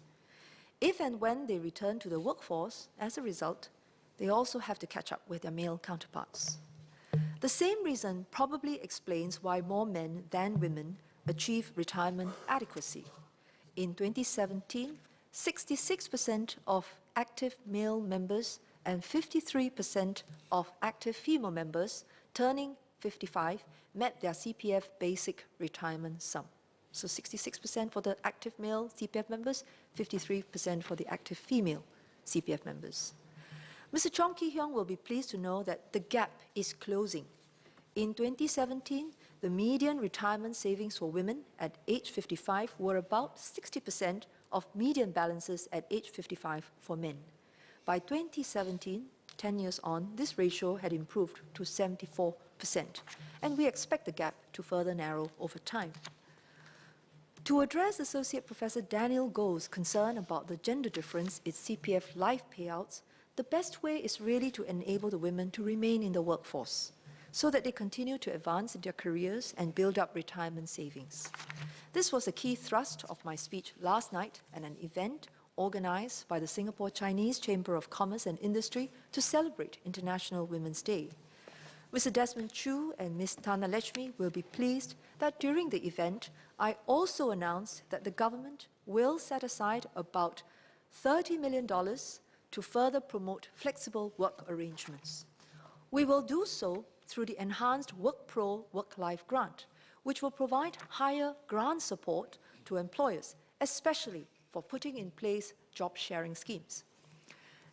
If and when they return to the workforce, as a result, they also have to catch up with their male counterparts. The same reason probably explains why more men than women achieve retirement adequacy. In 2017, 66% of active male members and 53% of active female members turning 55 met their CPF basic retirement sum. So 66% for the active male CPF members, 53% for the active female CPF members. Mr. Chong Ki-hyong will be pleased to know that the gap is closing. In 2017, the median retirement savings for women at age 55 were about 60% of median balances at age 55 for men. By 2017, 10 years on, this ratio had improved to 74%, and we expect the gap to further narrow over time. To address Associate Professor Daniel Goh's concern about the gender difference in CPF life payouts, the best way is really to enable the women to remain in the workforce so that they continue to advance in their careers and build up retirement savings. This was a key thrust of my speech last night at an event organized by the Singapore Chinese Chamber of Commerce and Industry to celebrate International Women's Day. Mr. Desmond Chu and Ms. Tana Lechmi will be pleased that during the event, I also announced that the government will set aside about $30 million to further promote flexible work arrangements. We will do so through the enhanced WorkPro Work-Life Grant, which will provide higher grant support to employers, especially for putting in place job-sharing schemes.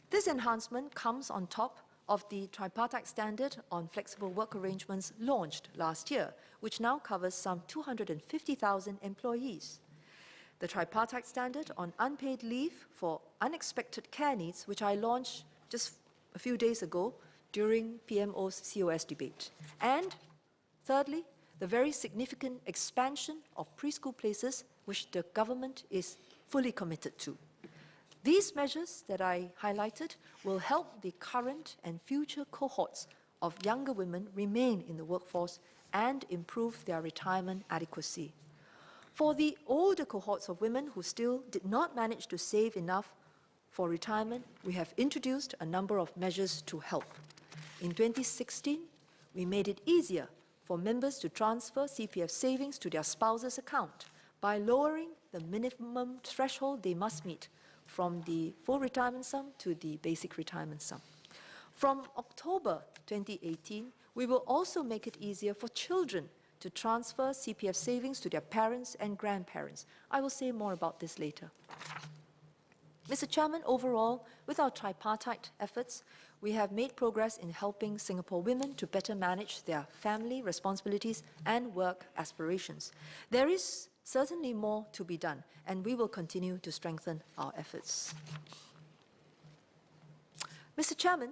This enhancement comes on top of the tripartite standard on flexible work arrangements launched last year, which now covers some 250,000 employees. The tripartite standard on unpaid leave for unexpected care needs, which I launched just a few days ago during PMO's COS debate. And thirdly, the very significant expansion of preschool places, which the government is fully committed to. These measures that I highlighted will help the current and future cohorts of younger women remain in the workforce and improve their retirement adequacy. For the older cohorts of women who still did not manage to save enough for retirement, we have introduced a number of measures to help. In 2016, we made it easier for members to transfer CPF savings to their spouse's account by lowering the minimum threshold they must meet from the full retirement sum to the basic retirement sum. From October 2018, we will also make it easier for children to transfer CPF savings to their parents and grandparents. I will say more about this later. Mr. Chairman, overall, with our tripartite efforts, we have made progress in helping Singapore women to better manage their family responsibilities and work aspirations. There is certainly more to be done, and we will continue to strengthen our efforts. Mr. Chairman,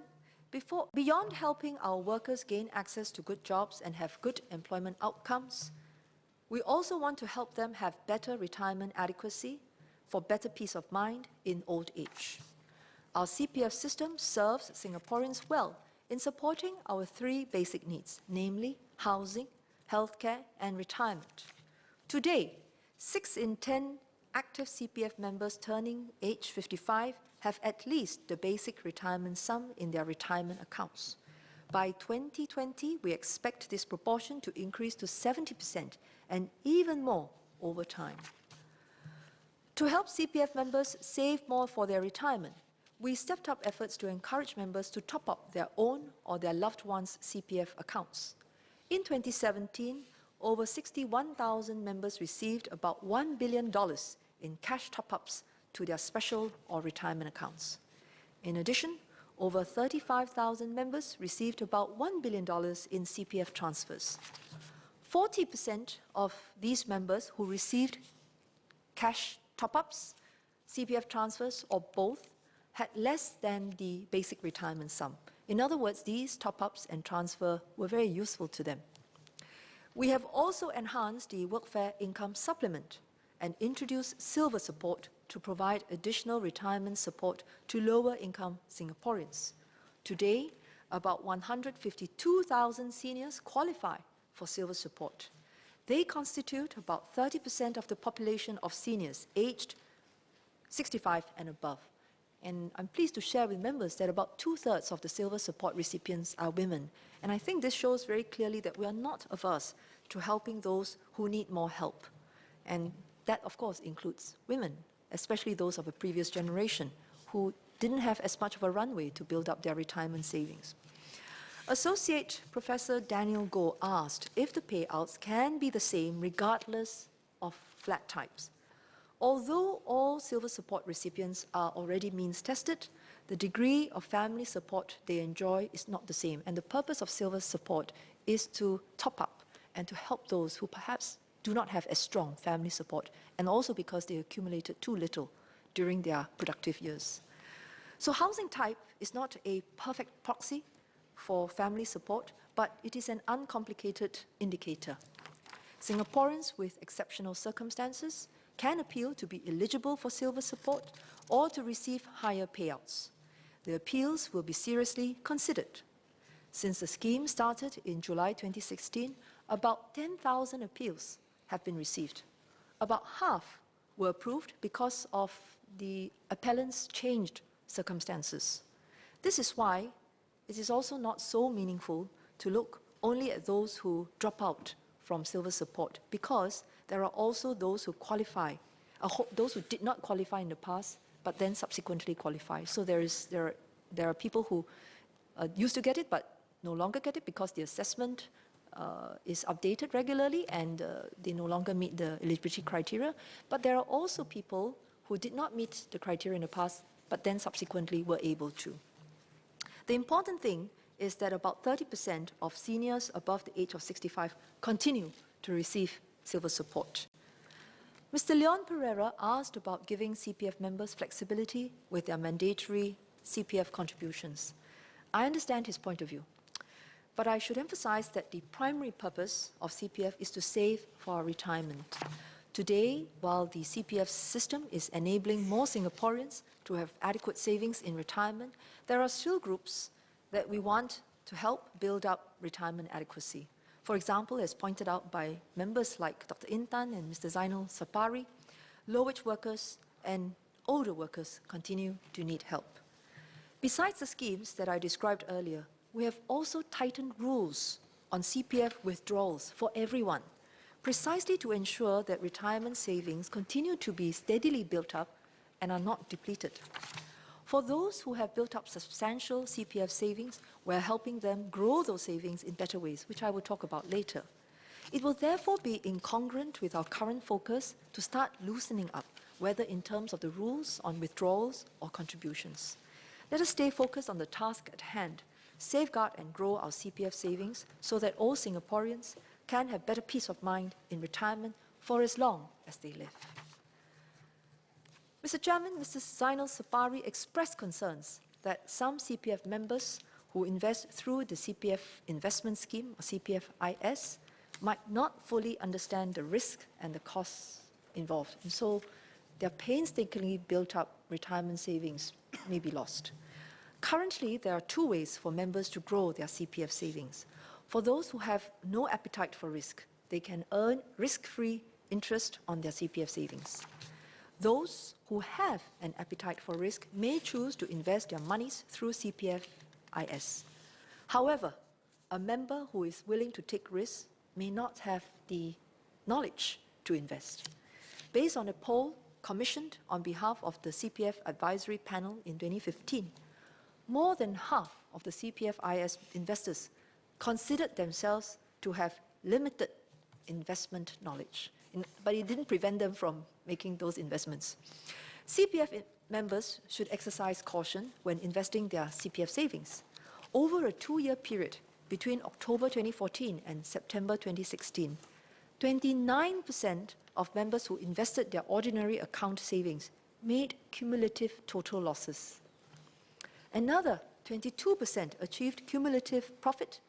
beyond helping our workers gain access to good jobs and have good employment outcomes, we also want to help them have better retirement adequacy for better peace of mind in old age. Our CPF system serves Singaporeans well in supporting our three basic needs, namely housing, healthcare, and retirement. Today, 6 in 10 active CPF members turning age 55 have at least the basic retirement sum in their retirement accounts. By 2020, we expect this proportion to increase to 70% and even more over time. To help CPF members save more for their retirement, we stepped up efforts to encourage members to top up their own or their loved ones' CPF accounts. In 2017, over 61,000 members received about $1 billion in cash top-ups to their special or retirement accounts. In addition, over 35,000 members received about $1 billion in CPF transfers. 40% of these members who received cash top-ups, CPF transfers, or both, had less than the basic retirement sum. In other words, these top-ups and transfer were very useful to them. We have also enhanced the Workfare Income Supplement and introduced Silver Support to provide additional retirement support to lower-income Singaporeans. Today, about 152,000 seniors qualify for Silver Support. They constitute about 30% of the population of seniors aged 65 and above. And I'm pleased to share with members that about 2/3 of the Silver Support recipients are women. And I think this shows very clearly that we are not averse to helping those who need more help. And that, of course, includes women, especially those of a previous generation who didn't have as much of a runway to build up their retirement savings. Associate Professor Daniel Goh asked if the payouts can be the same regardless of flat types. Although all silver support recipients are already means tested, the degree of family support they enjoy is not the same, and the purpose of silver support is to top up and to help those who perhaps do not have as strong family support, and also because they accumulated too little during their productive years. So housing type is not a perfect proxy for family support, but it is an uncomplicated indicator. Singaporeans with exceptional circumstances can appeal to be eligible for silver support or to receive higher payouts. The appeals will be seriously considered. Since the scheme started in July 2016, about 10,000 appeals have been received. About half were approved because of the appellant's changed circumstances. This is why it is also not so meaningful to look only at those who drop out from silver support, because there are also those who qualify, those who did not qualify in the past, but then subsequently qualify. So there are people who used to get it, but no longer get it because the assessment is updated regularly and they no longer meet the eligibility criteria. But there are also people who did not meet the criteria in the past, but then subsequently were able to. The important thing is that about 30% of seniors above the age of 65 continue to receive silver support. Mr. Leon Pereira asked about giving CPF members flexibility with their mandatory CPF contributions. I understand his point of view, but I should emphasize that the primary purpose of CPF is to save for our retirement. Today, while the CPF system is enabling more Singaporeans to have adequate savings in retirement, there are still groups that we want to help build up retirement adequacy. For example, as pointed out by members like Dr. Intan and Mr. Zainal Sapari, low-wage workers and older workers continue to need help. Besides the schemes that I described earlier, we have also tightened rules on CPF withdrawals for everyone, precisely to ensure that retirement savings continue to be steadily built up and are not depleted. For those who have built up substantial CPF savings, we're helping them grow those savings in better ways, which I will talk about later. It will therefore be incongruent with our current focus to start loosening up, whether in terms of the rules on withdrawals or contributions. Let us stay focused on the task at hand, safeguard and grow our CPF savings so that all Singaporeans can have better peace of mind in retirement for as long as they live. Mr. Chairman, Mr. Zainal Sapari expressed concerns that some CPF members who invest through the CPF investment scheme, or CPF-IS, might not fully understand the risk and the costs involved. And so their painstakingly built up retirement savings may be lost. Currently, there are two ways for members to grow their CPF savings. For those who have no appetite for risk, they can earn risk-free interest on their CPF savings. Those who have an appetite for risk may choose to invest their monies through CPF-IS. However, a member who is willing to take risks may not have the knowledge to invest. Based on a poll commissioned on behalf of the CPF Advisory Panel in 2015, more than half of the CPF-IS investors considered themselves to have limited investment knowledge, but it didn't prevent them from making those investments. CPF members should exercise caution when investing their CPF savings. Over a 2-year period between October 2014 and September 2016, 29% of members who invested their ordinary account savings made cumulative total losses. Another 22% achieved cumulative profit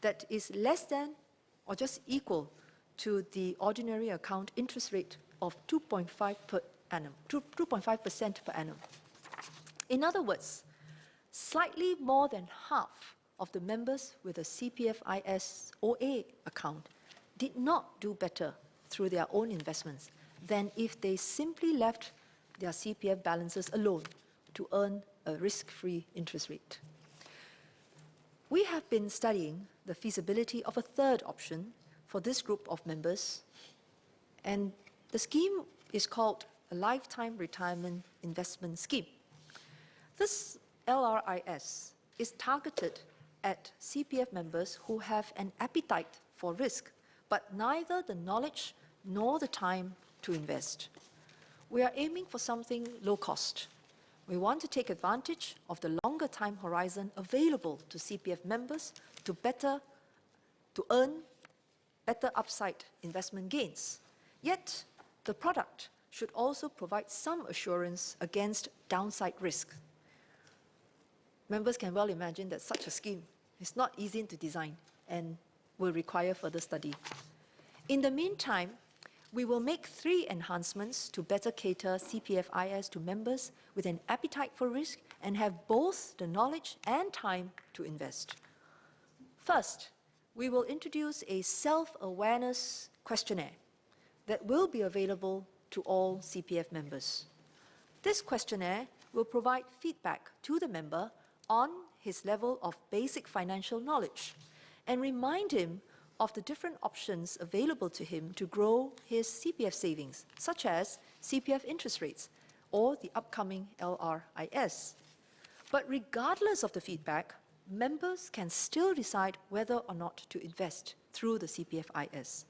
that is less than or just equal to the ordinary account interest rate of 2.5% per annum. In other words, slightly more than half of the members with a CPF-IS OA account did not do better through their own investments than if they simply left their CPF balances alone to earn a risk-free interest rate. We have been studying the feasibility of a third option for this group of members, and the scheme is called a Lifetime Retirement Investment Scheme. This LRIS is targeted at CPF members who have an appetite for risk, but neither the knowledge nor the time to invest. We are aiming for something low cost. We want to take advantage of the longer time horizon available to CPF members to earn better upside investment gains. Yet, the product should also provide some assurance against downside risk. Members can well imagine that such a scheme is not easy to design and will require further study. In the meantime, we will make 3 enhancements to better cater CPFIS to members with an appetite for risk and have both the knowledge and time to invest. First, we will introduce a self-awareness questionnaire that will be available to all CPF members. This questionnaire will provide feedback to the member on his level of basic financial knowledge and remind him of the different options available to him to grow his CPF savings, such as CPF interest rates or the upcoming LRIS. But regardless of the feedback, members can still decide whether or not to invest through the CPFIS.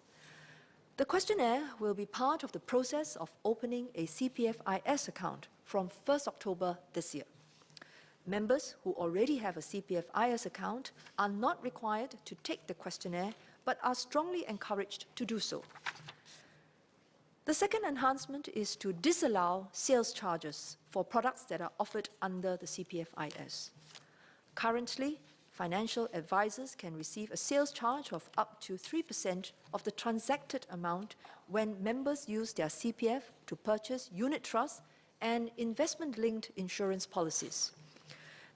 The questionnaire will be part of the process of opening a CPFIS account from 1st October this year. Members who already have a CPFIS account are not required to take the questionnaire, but are strongly encouraged to do so. The second enhancement is to disallow sales charges for products that are offered under the CPFIS. Currently, financial advisors can receive a sales charge of up to 3% of the transacted amount when members use their CPF to purchase unit trusts and investment-linked insurance policies.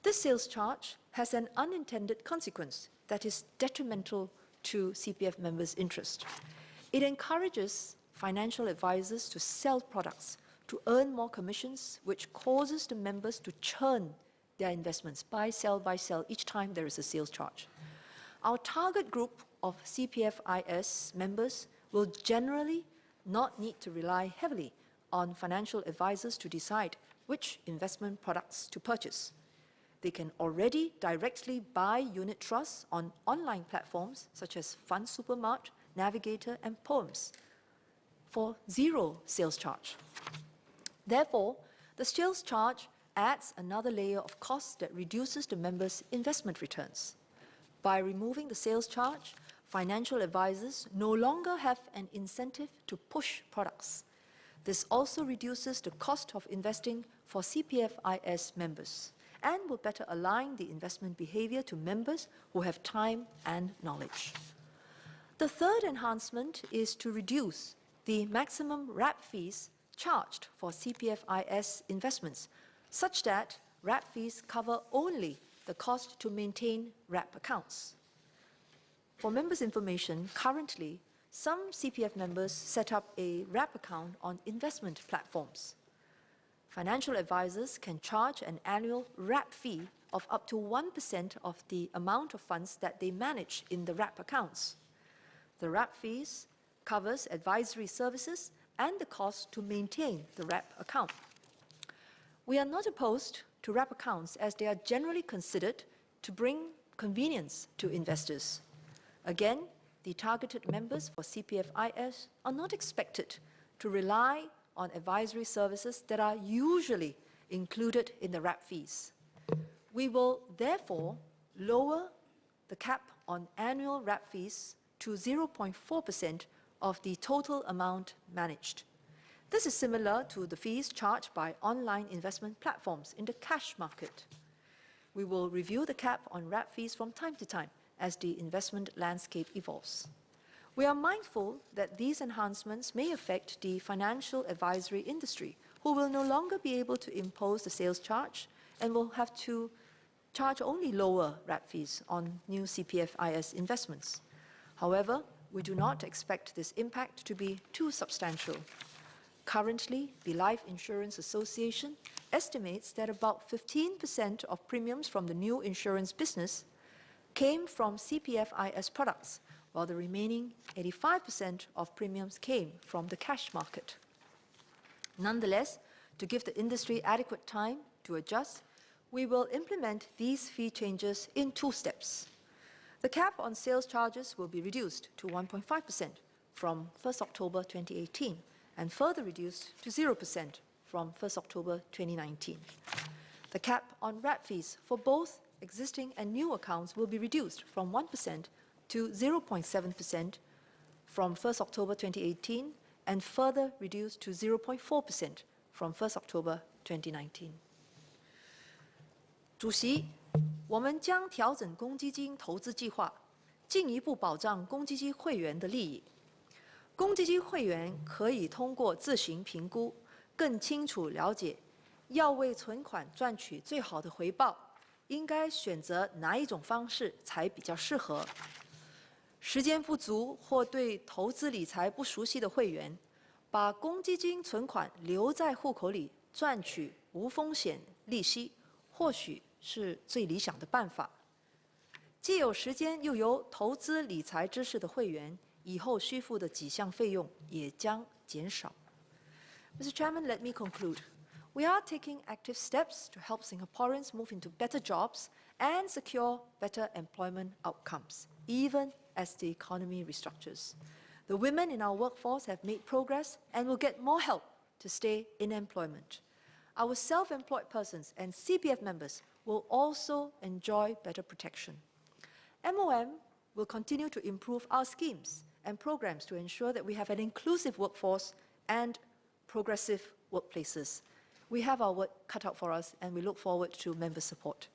This sales charge has an unintended consequence that is detrimental to CPF members' interest. It encourages financial advisors to sell products to earn more commissions, which causes the members to churn their investments, buy, sell, each time there is a sales charge. Our target group of CPFIS members will generally not need to rely heavily on financial advisors to decide which investment products to purchase. They can already directly buy unit trusts on online platforms such as Fund Supermart, Navigator, and Poems for 0 sales charge. Therefore, the sales charge adds another layer of cost that reduces the members' investment returns. By removing the sales charge, financial advisors no longer have an incentive to push products. This also reduces the cost of investing for CPFIS members and will better align the investment behavior to members who have time and knowledge. The third enhancement is to reduce the maximum wrap fees charged for CPFIS investments, such that wrap fees cover only the cost to maintain wrap accounts. For members' information, currently, some CPF members set up a wrap account on investment platforms. Financial advisors can charge an annual wrap fee of up to 1% of the amount of funds that they manage in the wrap accounts. The wrap fees covers advisory services and the cost to maintain the wrap account. We are not opposed to wrap accounts as they are generally considered to bring convenience to investors. Again, the targeted members for CPFIS are not expected to rely on advisory services that are usually included in the wrap fees. We will therefore lower the cap on annual wrap fees to 0.4% of the total amount managed. This is similar to the fees charged by online investment platforms in the cash market. We will review the cap on wrap fees from time to time as the investment landscape evolves. We are mindful that these enhancements may affect the financial advisory industry, who will no longer be able to impose the sales charge and will have to charge only lower wrap fees on new CPFIS investments. However, we do not expect this impact to be too substantial. Currently, the Life Insurance Association estimates that about 15% of premiums from the new insurance business came from CPFIS products, while the remaining 85% of premiums came from the cash market. Nonetheless, to give the industry adequate time to adjust, We will implement these fee changes in 2 steps. The cap on sales charges will be reduced to 1.5% from 1st October 2018 and further reduced to 0% from 1st October 2019. The cap on RAP fees for both existing and new accounts will be reduced from 1% to 0.7% from 1st October 2018 and further reduced to 0.4% from 1st October 2019. 主席，我们将调整公积金投资计划，进一步保障公积金会员的利益。公积金会员可以通过自行评估，更清楚了解要为存款赚取最好的回报，应该选择哪一种方式才比较适合。时间不足或对投资理财不熟悉的会员，把公积金存款留在户口里赚取无风险利息，或许是最理想的办法。既有时间又有投资理财知识的会员，以后需付的几项费用也将减少。Mr. Chairman, let me conclude. We are taking active steps to help Singaporeans move into better jobs and secure better employment outcomes, even as the economy restructures. The women in our workforce have made progress and will get more help to stay in employment. Our self-employed persons and CPF members will also enjoy better protection. MOM will continue to improve our schemes and programs to ensure that we have an inclusive workforce and progressive workplaces. We have our work cut out for us, and we look forward to member support.